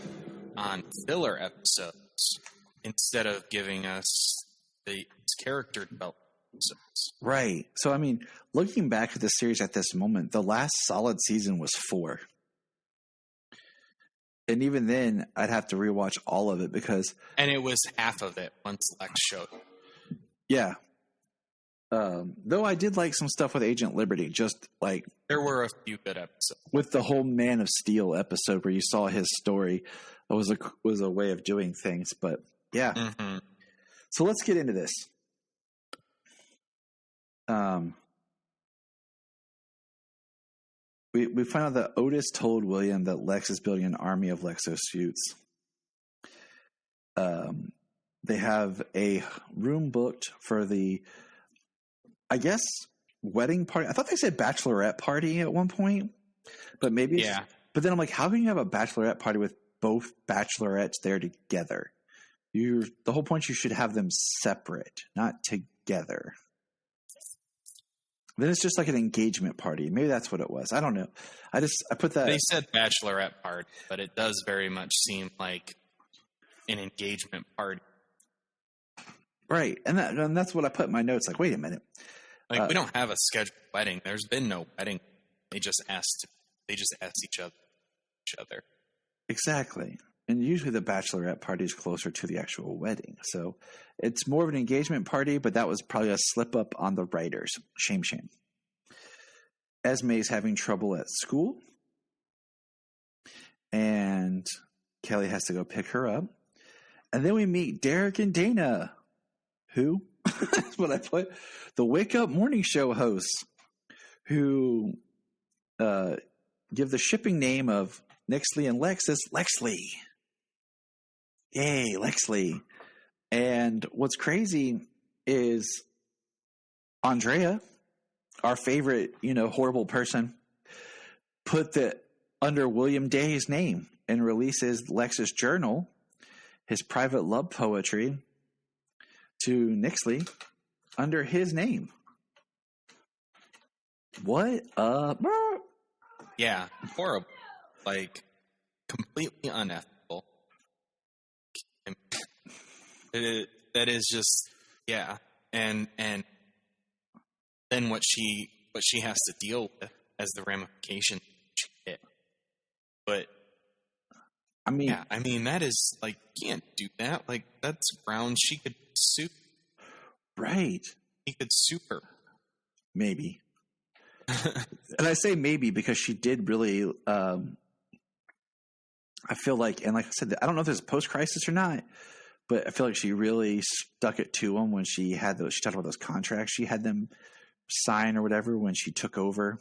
[SPEAKER 5] filler episodes instead of giving us the character development episodes?
[SPEAKER 4] Right. So, I mean, looking back at the series at this moment, the last solid season was 4. And even then, I'd have to rewatch all of it because...
[SPEAKER 5] And it was half of it once Lex showed.
[SPEAKER 4] Yeah. Though I did like some stuff with Agent Liberty, just like...
[SPEAKER 5] There were a few good episodes.
[SPEAKER 4] With the whole Man of Steel episode where you saw his story, it was a way of doing things. But, yeah.
[SPEAKER 5] Mm-hmm.
[SPEAKER 4] So let's get into this. We find out that Otis told William that Lex is building an army of Lexo suits. They have a room booked for the, I guess, wedding party. I thought they said bachelorette party at one point, but maybe.
[SPEAKER 5] Yeah.
[SPEAKER 4] But then I'm like, how can you have a bachelorette party with both bachelorettes there together? The whole point, you should have them separate, not together. Then it's just like an engagement party. Maybe that's what it was. I don't know. I put that.
[SPEAKER 5] They said bachelorette party, but it does very much seem like an engagement party.
[SPEAKER 4] Right. And that's what I put in my notes. Like, wait a minute.
[SPEAKER 5] Like, we don't have a scheduled wedding. There's been no wedding. They just asked each other. Exactly.
[SPEAKER 4] And usually the bachelorette party is closer to the actual wedding. So it's more of an engagement party, but that was probably a slip up on the writers. Shame. Esme's having trouble at school. And Kelly has to go pick her up. And then we meet Derek and Dana. Who? That's what I put. The Wake Up Morning Show hosts who give the shipping name of Nixley and Lex as Lexley. Yay, Lexley. And what's crazy is Andrea, our favorite, horrible person, put under William Day's name. and releases Lex's journal, his private love poetry, to Nixley under his name. What up?
[SPEAKER 5] Yeah, horrible. Like, completely unethical. That is just, yeah. And then what she has to deal with as the ramification she hit. But
[SPEAKER 4] I mean,
[SPEAKER 5] yeah, I mean that is like, you can't do that. Like, that's grounds she could sue.
[SPEAKER 4] right?
[SPEAKER 5] He could sue her.
[SPEAKER 4] Maybe. And I say maybe because she did really. I feel like, and like I said, I don't know if there's post-crisis or not, but I feel like she really stuck it to him when she had those. She talked about those contracts she had them sign or whatever when she took over.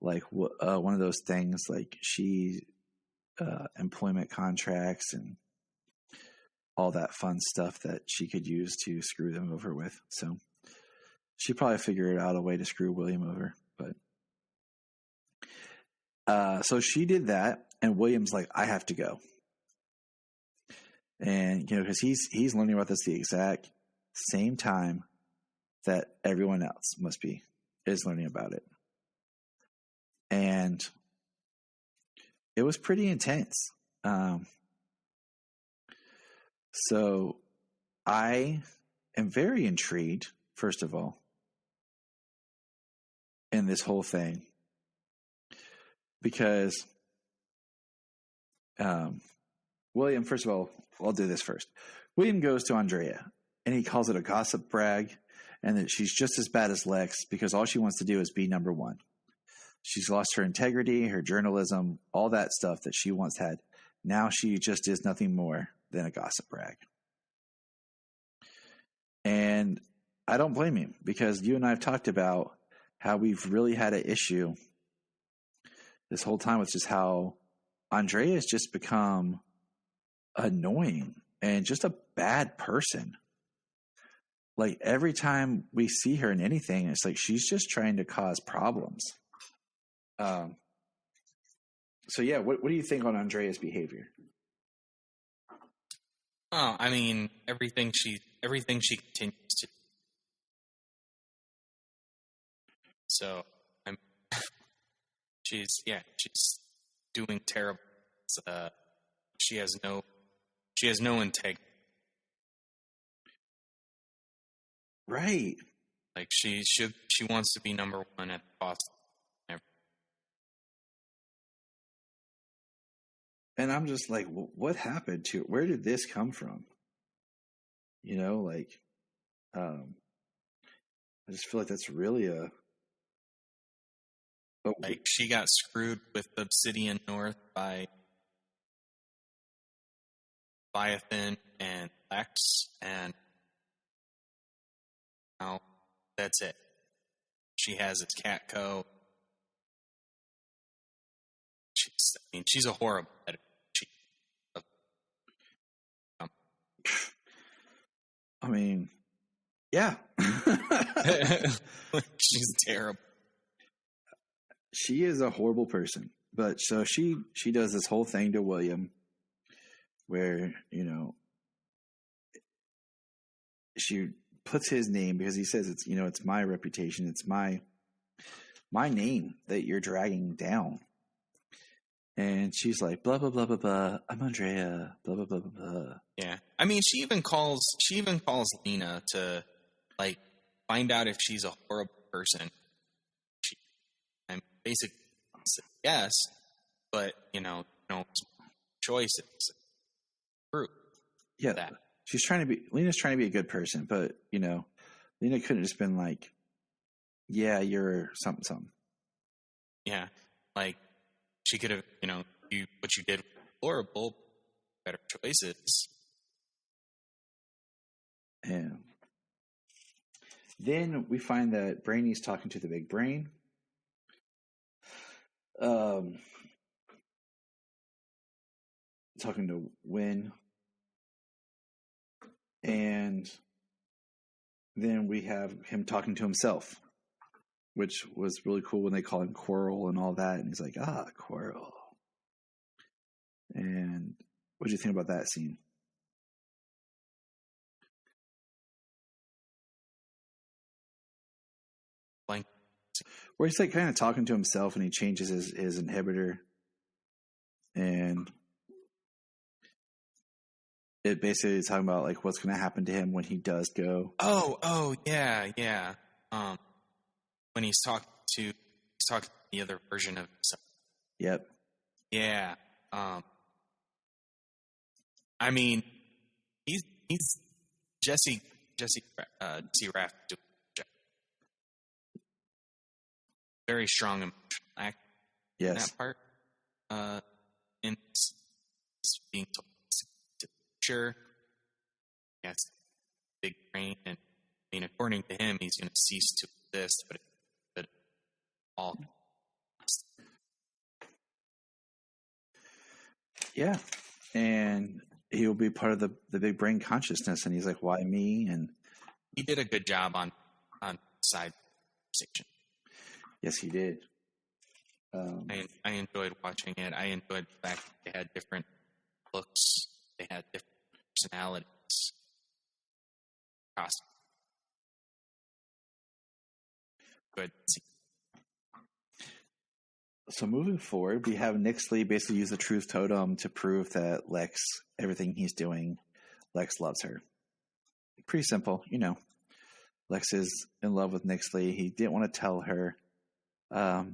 [SPEAKER 4] Like one of those things, like employment contracts and all that fun stuff that she could use to screw them over with. So she probably figured out a way to screw William over. But so she did that, and William's like, I have to go. And, you know, because he's learning about this the exact same time that everyone else is learning about it. And it was pretty intense. So I am very intrigued, first of all, in this whole thing. Because William, first of all, I'll do this first. William goes to Andrea, and he calls it a gossip brag, and that she's just as bad as Lex because all she wants to do is be number one. She's lost her integrity, her journalism, all that stuff that she once had. Now she just is nothing more than a gossip brag. And I don't blame him because you and I have talked about how we've really had an issue this whole time with just how Andrea has just become annoying and just a bad person. Like every time we see her in anything, it's like she's just trying to cause problems. So yeah, what do you think on Andrea's behavior?
[SPEAKER 5] Oh, I mean, everything she continues to. So she's doing terrible. She has no integrity.
[SPEAKER 4] Right.
[SPEAKER 5] Like she wants to be number one at the cost.
[SPEAKER 4] And I'm just like, what happened to it? Where did this come from? You know, like, I just feel like that's really
[SPEAKER 5] like she got screwed with Obsidian North by Leviathan and Lex, and now that's it. She has its Catco. She's a horrible editor.
[SPEAKER 4] I mean, yeah.
[SPEAKER 5] She's terrible.
[SPEAKER 4] She is a horrible person. But so she does this whole thing to William where, you know, she puts his name because he says it's, you know, it's my reputation. It's my name that you're dragging down. And she's like, blah, blah, blah, blah, blah. I'm Andrea, blah, blah, blah, blah, blah.
[SPEAKER 5] Yeah. I mean, she even calls Lena to, like, find out if she's a horrible person. And basically said yes, but, you know, choices. Proof.
[SPEAKER 4] Yeah.
[SPEAKER 5] That.
[SPEAKER 4] Lena's trying to be a good person, but, you know, Lena couldn't have just been like, yeah, you're something.
[SPEAKER 5] Yeah. Like, she could have, you know, what you did was horrible, better choices.
[SPEAKER 4] And then we find that Brainy's talking to the big brain. Talking to Wynn. And then we have him talking to himself, which was really cool when they call him Quirrell and all that. And he's like, Quirrell. And what do you think about that scene?
[SPEAKER 5] Blank.
[SPEAKER 4] Where he's like kind of talking to himself and he changes his inhibitor. And it basically is talking about like what's going to happen to him when he does go.
[SPEAKER 5] Oh, yeah. When he's talking to the other version of himself.
[SPEAKER 4] Yep.
[SPEAKER 5] Yeah. I mean, he's Jesse Raff doing a job. Very strong emotional act in
[SPEAKER 4] Yes.
[SPEAKER 5] that part. In being told to sure, yes, big brain, and I mean, according to him, he's going to cease to exist, but all.
[SPEAKER 4] Yeah. And he will be part of the big brain consciousness. And he's like, why me? And
[SPEAKER 5] He did a good job on side conversation.
[SPEAKER 4] yes, he did.
[SPEAKER 5] I enjoyed watching it. I enjoyed the fact that they had different looks. They had different personalities. Awesome. Good.
[SPEAKER 4] So moving forward, we have Nixley basically use the truth totem to prove that Lex, everything he's doing, Lex loves her. Pretty simple, you know. Lex is in love with Nixley. He didn't want to tell her, but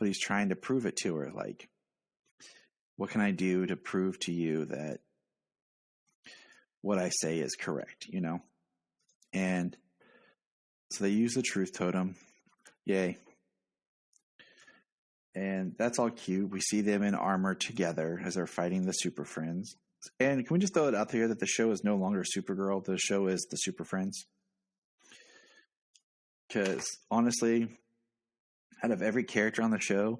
[SPEAKER 4] he's trying to prove it to her. Like, what can I do to prove to you that what I say is correct, you know? And so they use the truth totem. Yay. And that's all cute. We see them in armor together as they're fighting the Super Friends. And can we just throw it out there that the show is no longer Supergirl? The show is the Super Friends. Because honestly, out of every character on the show,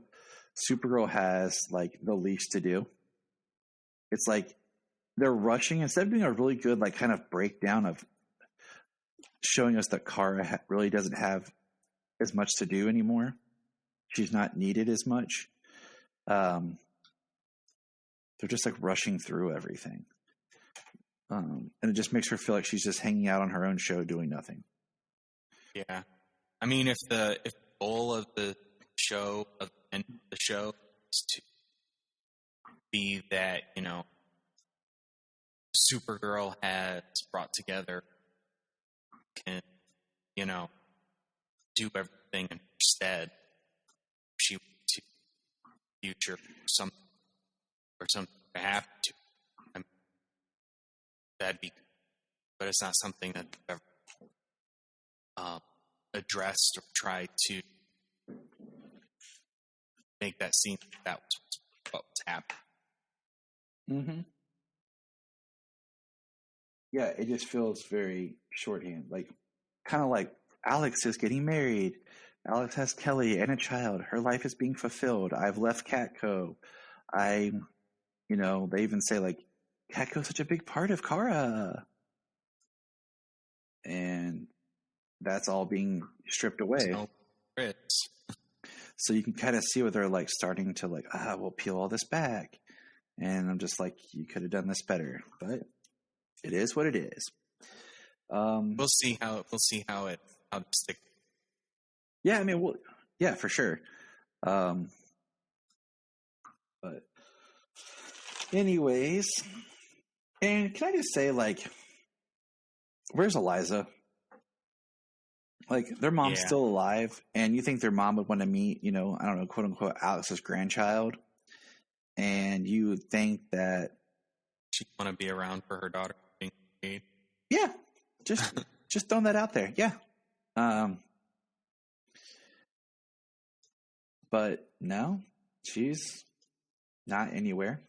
[SPEAKER 4] Supergirl has like the least to do. It's like they're rushing instead of doing a really good like kind of breakdown of showing us that Kara really doesn't have as much to do anymore. She's not needed as much. They're just like rushing through everything. And it just makes her feel like she's just hanging out on her own show doing nothing.
[SPEAKER 5] Yeah. I mean, if the goal of the show, of the end of the show, is to be that, you know, Supergirl has brought together, can, you know, do everything instead, she went to future something to happen to. I mean, that'd be, but it's not something that they've ever addressed or tried to make that seem that was what was happening.
[SPEAKER 4] Mm-hmm. Yeah, it just feels very shorthand. Like, kind of like Alex is getting married. Alex has Kelly and a child. Her life is being fulfilled. I've left Catco. They even say like, Catco's such a big part of Kara. And that's all being stripped away. So you can kind of see where they're like starting to like, we'll peel all this back. And I'm just like, you could have done this better, but it is what it is.
[SPEAKER 5] We'll see how it sticks.
[SPEAKER 4] Yeah, I mean, yeah, for sure. But anyways, and can I just say, like, where's Eliza? Like, their mom's still alive, and you think their mom would want to meet, you know, I don't know, quote unquote, Alex's grandchild, and you would think that
[SPEAKER 5] she'd want to be around for her daughter being married.
[SPEAKER 4] Yeah, just throwing that out there. Yeah. But no, she's not anywhere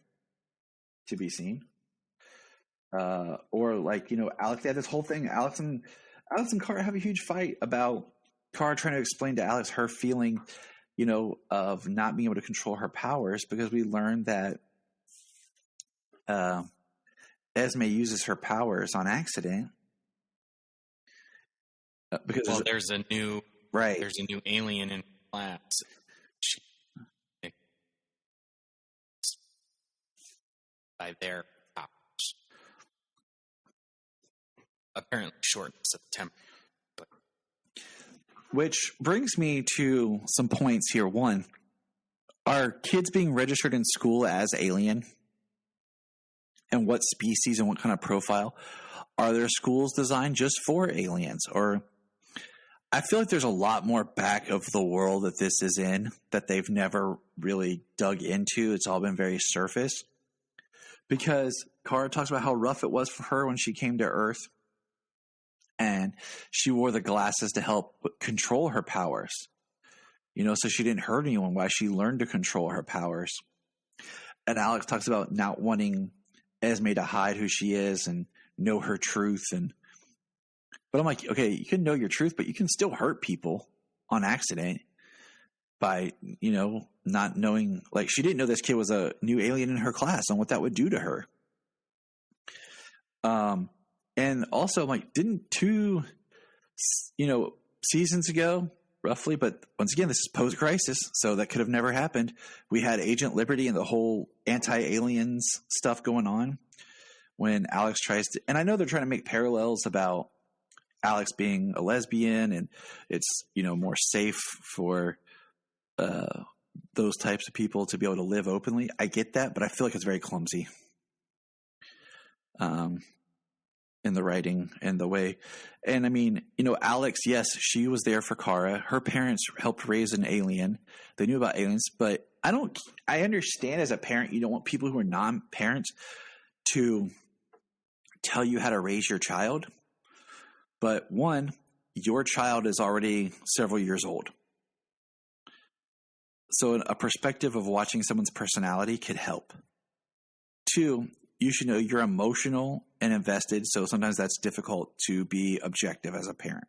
[SPEAKER 4] to be seen. Or like, you know, Alex, they had this whole thing. Alex and Kara have a huge fight about Kara trying to explain to Alex her feeling, you know, of not being able to control her powers, because we learned that Esme uses her powers on accident. Because
[SPEAKER 5] there's a new alien in class. by their powers. Apparently short in September.
[SPEAKER 4] Which brings me to some points here. One, are kids being registered in school as alien? And what species and what kind of profile? Are there schools designed just for aliens? Or I feel like there's a lot more back of the world that this is in that they've never really dug into. It's all been very surface. Because Kara talks about how rough it was for her when she came to Earth. And she wore the glasses to help control her powers. You know, so she didn't hurt anyone while she learned to control her powers. And Alex talks about not wanting Esme to hide who she is and know her truth. But I'm like, okay, you can know your truth, but you can still hurt people on accident by, you know, not knowing. Like, she didn't know this kid was a new alien in her class and what that would do to her. And also, I'm like, didn't 2, seasons ago, roughly, but once again, this is post-crisis, so that could have never happened. We had Agent Liberty and the whole anti-aliens stuff going on when Alex tries to, and I know they're trying to make parallels about Alex being a lesbian and it's, more safe for those types of people to be able to live openly. I get that, but I feel like it's very clumsy. In the writing and the way. And I mean, Alex, yes, she was there for Kara. Her parents helped raise an alien. They knew about aliens, but I understand as a parent, you don't want people who are non-parents to tell you how to raise your child. But one, your child is already several years old. So a perspective of watching someone's personality could help. 2, you should know you're emotional and invested, so sometimes that's difficult to be objective as a parent.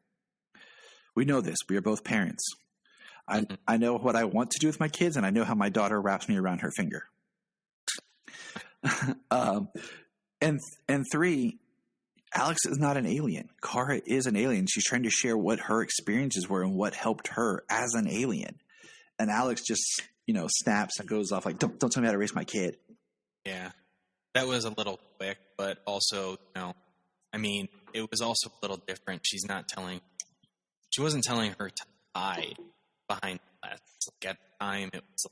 [SPEAKER 4] We know this. We are both parents. I know what I want to do with my kids, and I know how my daughter wraps me around her finger. And 3, Alex is not an alien. Kara is an alien. She's trying to share what her experiences were and what helped her as an alien. And Alex just, snaps and goes off like, don't tell me how to raise my kid.
[SPEAKER 5] Yeah. That was a little quick, but also, it was also a little different. She wasn't telling her to hide behind that. Like at the time, it was,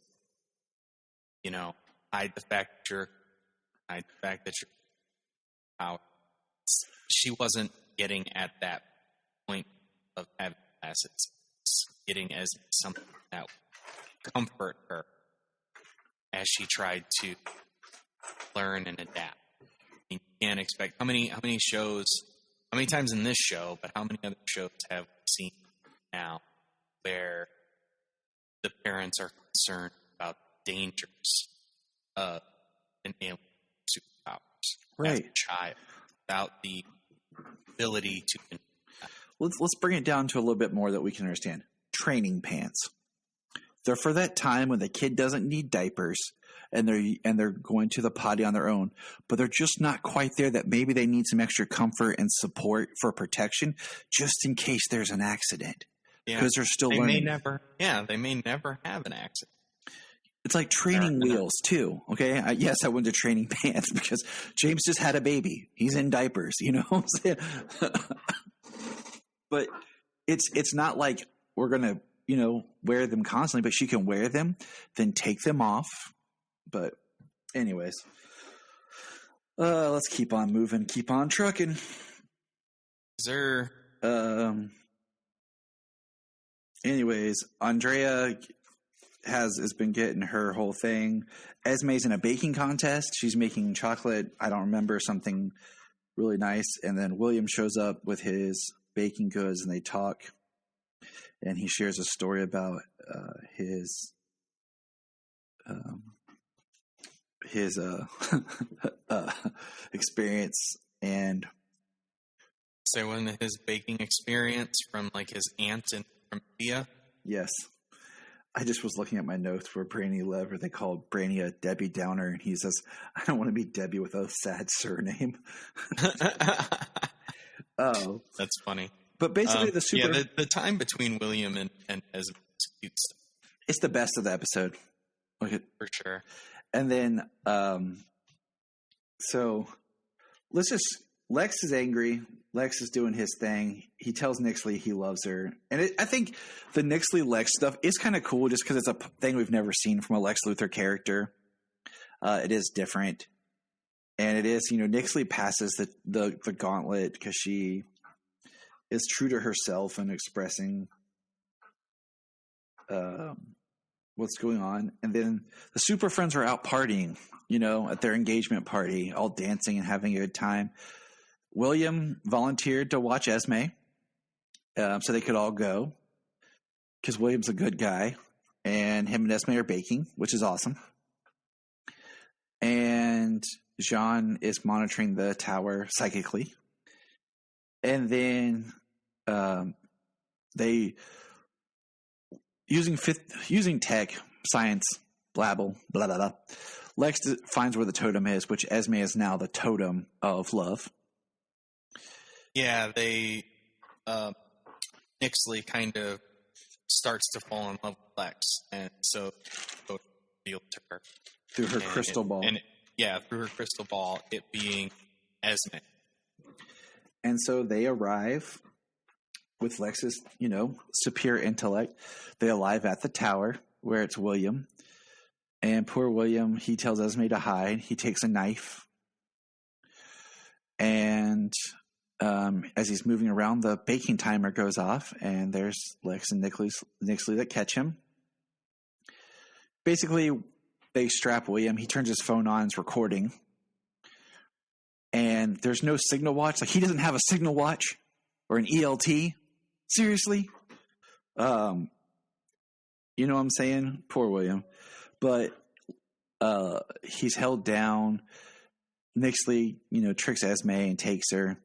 [SPEAKER 5] hide the fact that you're out. She wasn't getting at that point of having classes. Getting as something that would comfort her as she tried to learn and adapt. You can't expect how many times in this show, but how many other shows have we seen now where the parents are concerned about dangers of an alien superpowers as a child without the ability to.
[SPEAKER 4] Let's bring it down to a little bit more that we can understand. Training pants. They're for that time when the kid doesn't need diapers and they're going to the potty on their own, but they're just not quite there, that maybe they need some extra comfort and support for protection just in case there's an accident. Because they're still learning.
[SPEAKER 5] They may never have an accident.
[SPEAKER 4] It's like training wheels too. Okay. Yes, I went to training pants because James just had a baby. He's in diapers, you know what I'm saying? But it's not like we're going to, wear them constantly, but she can wear them, then take them off. But anyways, let's keep on moving, keep on trucking.
[SPEAKER 5] Is there,
[SPEAKER 4] anyways, Andrea has been getting her whole thing. Esme's in a baking contest. She's making chocolate. I don't remember, something really nice. And then William shows up with his baking goods and they talk. And he shares a story about his experience. And
[SPEAKER 5] so when his baking experience from like his aunt and from India.
[SPEAKER 4] Yes. I just was looking at my notes for Brainy Lever. They called Brainy a Debbie Downer, and he says, I don't want to be Debbie with a sad surname. Oh.
[SPEAKER 5] That's funny.
[SPEAKER 4] But basically
[SPEAKER 5] the time between William and Esme is cute stuff.
[SPEAKER 4] It's the best of the episode.
[SPEAKER 5] For sure.
[SPEAKER 4] And then So Lex is angry. Lex is doing his thing. He tells Nixley he loves her. And I think the Nixley-Lex stuff is kind of cool just because it's a thing we've never seen from a Lex Luthor character. It is different. And it is, Nixley passes the gauntlet because she is true to herself and expressing what's going on. And then the Super Friends are out partying, at their engagement party, all dancing and having a good time. William volunteered to watch Esme so they could all go because William's a good guy, and him and Esme are baking, which is awesome. And Jean is monitoring the tower psychically. And then they, using tech, science, blah, blah, blah, blah, blah, Lex finds where the totem is, which Esme is now the totem of love.
[SPEAKER 5] Yeah, they Nixley kind of starts to fall in love with Lex, and so revealed to her
[SPEAKER 4] through her crystal ball.
[SPEAKER 5] Through her crystal ball, it being Esme.
[SPEAKER 4] And so they arrive with Lex's, superior intellect. They arrive at the tower where it's William. And poor William, he tells Esme to hide. He takes a knife. And as he's moving around, the baking timer goes off. And there's Lex and Nixley that catch him. Basically, they strap William. He turns his phone on. It's recording. And there's no signal watch. Like, he doesn't have a signal watch or an ELT. Seriously? You know what I'm saying? Poor William. But he's held down. Nixley, tricks Esme and takes her.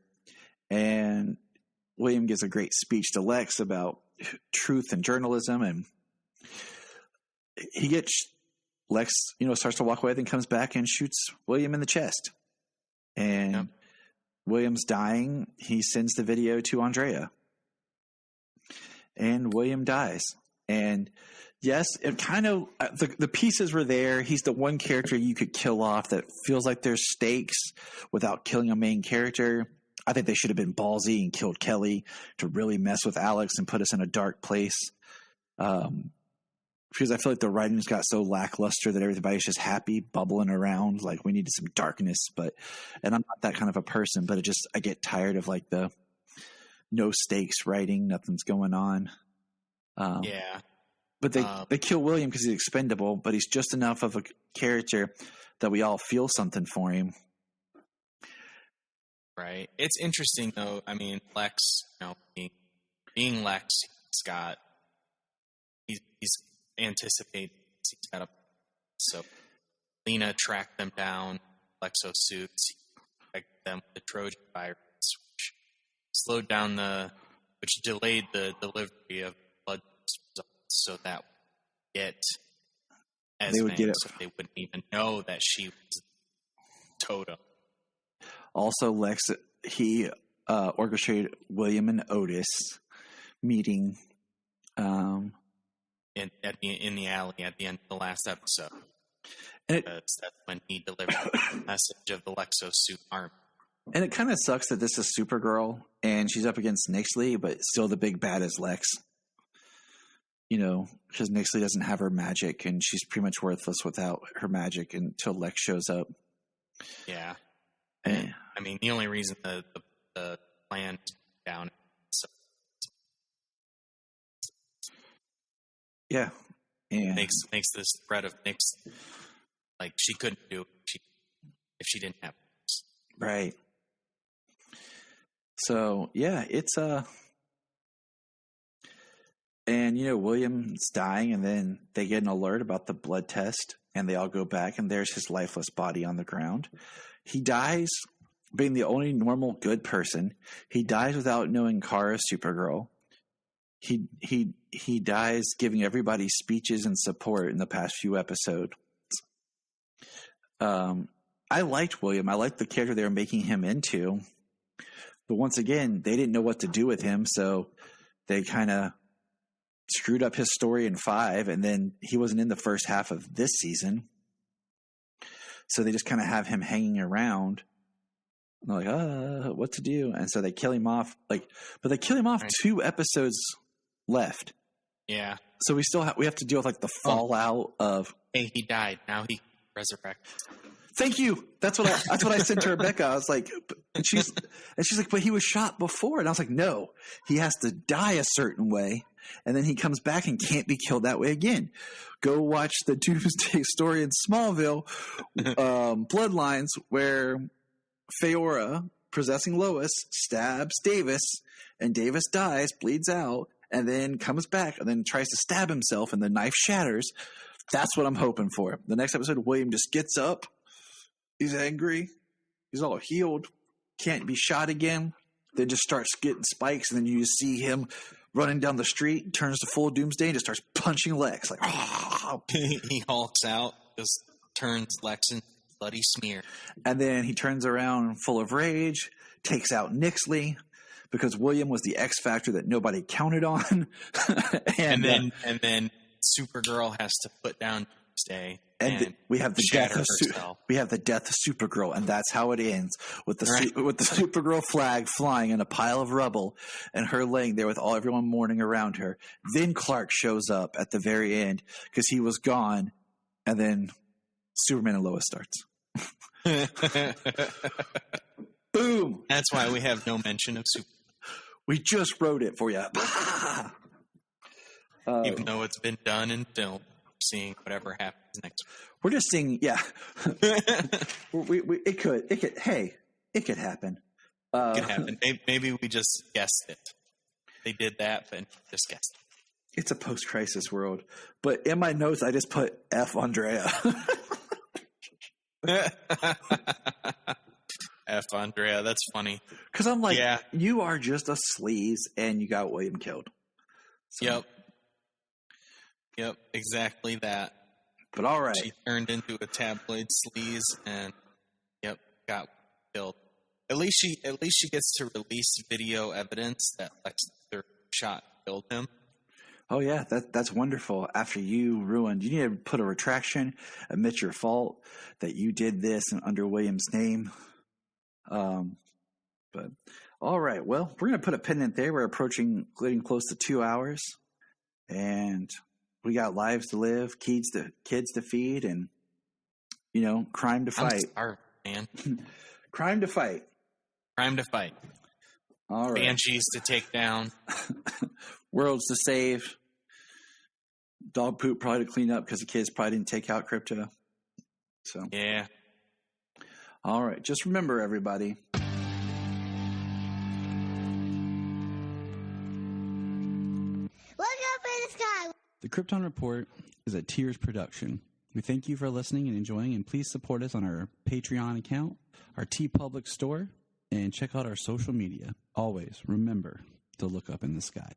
[SPEAKER 4] And William gives a great speech to Lex about truth and journalism. And he gets Lex, starts to walk away, then comes back and shoots William in the chest. And William's dying. He sends the video to Andrea. And William dies. And yes, it kind of, the pieces were there. He's the one character you could kill off that feels like there's stakes without killing a main character. I think they should have been ballsy and killed Kelly to really mess with Alex and put us in a dark place. Because I feel like the writing's got so lackluster that everybody's just happy, bubbling around. Like, we needed some darkness, and I'm not that kind of a person, but I get tired of like the no stakes writing, nothing's going on. But they kill William because he's expendable, but he's just enough of a character that we all feel something for him.
[SPEAKER 5] Right. It's interesting though. I mean, Lex, being Lex, he's anticipated. He's got so Lena tracked them down, exosuits, infected them with the Trojan virus, which slowed down which delayed the delivery of blood results so that
[SPEAKER 4] they would get it.
[SPEAKER 5] So they wouldn't even know that she was totem.
[SPEAKER 4] Also, Lex, he orchestrated William and Otis meeting
[SPEAKER 5] in the alley at the end of the last episode.
[SPEAKER 4] And
[SPEAKER 5] that's when he delivered the message of the Lexosuit army.
[SPEAKER 4] And it kind of sucks that this is Supergirl and she's up against Nixley, but still the big bad is Lex. Because Nixley doesn't have her magic and she's pretty much worthless without her magic until Lex shows up.
[SPEAKER 5] Yeah. I mean, the only reason the plan is down.
[SPEAKER 4] Yeah. And
[SPEAKER 5] makes this threat of Nix like she couldn't do it if she didn't have this.
[SPEAKER 4] Right. So yeah, it's and William's dying, and then they get an alert about the blood test, and they all go back, and there's his lifeless body on the ground. He dies being the only normal good person. He dies without knowing Kara's Supergirl. He dies giving everybody speeches and support in the past few episodes. I liked William. I liked the character they were making him into. But once again, they didn't know what to do with him, so they kind of screwed up his story in 5, and then he wasn't in the first half of this season. So they just kind of have him hanging around. And they're like, what to do? And so they kill him off. But they kill him off 2 episodes left.
[SPEAKER 5] Yeah.
[SPEAKER 4] So we have to deal with like the fallout of.
[SPEAKER 5] Hey, he died. Now he resurrected.
[SPEAKER 4] Thank you. That's what I said to Rebecca. I was like, and she's like, but he was shot before. And I was like, no, he has to die a certain way. And then he comes back and can't be killed that way again. Go watch the Doomsday story in Smallville, Bloodlines, where Feora, possessing Lois, stabs Davis, and Davis dies, bleeds out, and then comes back and then tries to stab himself, and the knife shatters. That's what I'm hoping for. The next episode, William just gets up. He's angry. He's all healed. Can't be shot again. Then just starts getting spikes, and then you just see him running down the street, turns to full Doomsday, and just starts punching Lex. Like,
[SPEAKER 5] he hulks out, just turns Lex into a bloody smear.
[SPEAKER 4] And then he turns around full of rage, takes out Nixley, because William was the X factor that nobody counted on. and
[SPEAKER 5] then Supergirl has to put down Doomsday.
[SPEAKER 4] And we have the death of Supergirl, and that's how it ends with the Supergirl flag flying in a pile of rubble, and her laying there with everyone mourning around her. Then Clark shows up at the very end because he was gone, and then Superman and Lois starts. Boom!
[SPEAKER 5] That's why we have no mention of Superman.
[SPEAKER 4] We just wrote it for you,
[SPEAKER 5] even though it's been done in film. Seeing whatever happens next.
[SPEAKER 4] We're just seeing, yeah. It could happen. It could happen.
[SPEAKER 5] Maybe we just guessed it. They did that, but just guessed it.
[SPEAKER 4] It's a post-crisis world. But in my notes, I just put F. Andrea.
[SPEAKER 5] F. Andrea, that's funny.
[SPEAKER 4] Because I'm like, you are just a sleaze, and you got William killed. So.
[SPEAKER 5] Yep, exactly that.
[SPEAKER 4] But all right.
[SPEAKER 5] She turned into a tabloid sleaze and got killed. At least she gets to release video evidence that Lex Luthor shot killed him.
[SPEAKER 4] Oh yeah, that's wonderful. After you need to put a retraction, admit your fault that you did this under William's name. But all right, well, we're gonna put a pin in there. We're getting close to 2 hours, and we got lives to live, kids to feed, and crime to fight.
[SPEAKER 5] I'm starved, man.
[SPEAKER 4] Crime to fight.
[SPEAKER 5] Crime to fight.
[SPEAKER 4] All right.
[SPEAKER 5] Banshees to take down.
[SPEAKER 4] Worlds to save. Dog poop probably to clean up because the kids probably didn't take out Krypto. So
[SPEAKER 5] yeah.
[SPEAKER 4] All right. Just remember, everybody.
[SPEAKER 7] The Krypton Report is a Tears production. We thank you for listening and enjoying, and please support us on our Patreon account, our TeePublic store, and check out our social media. Always remember to look up in the sky.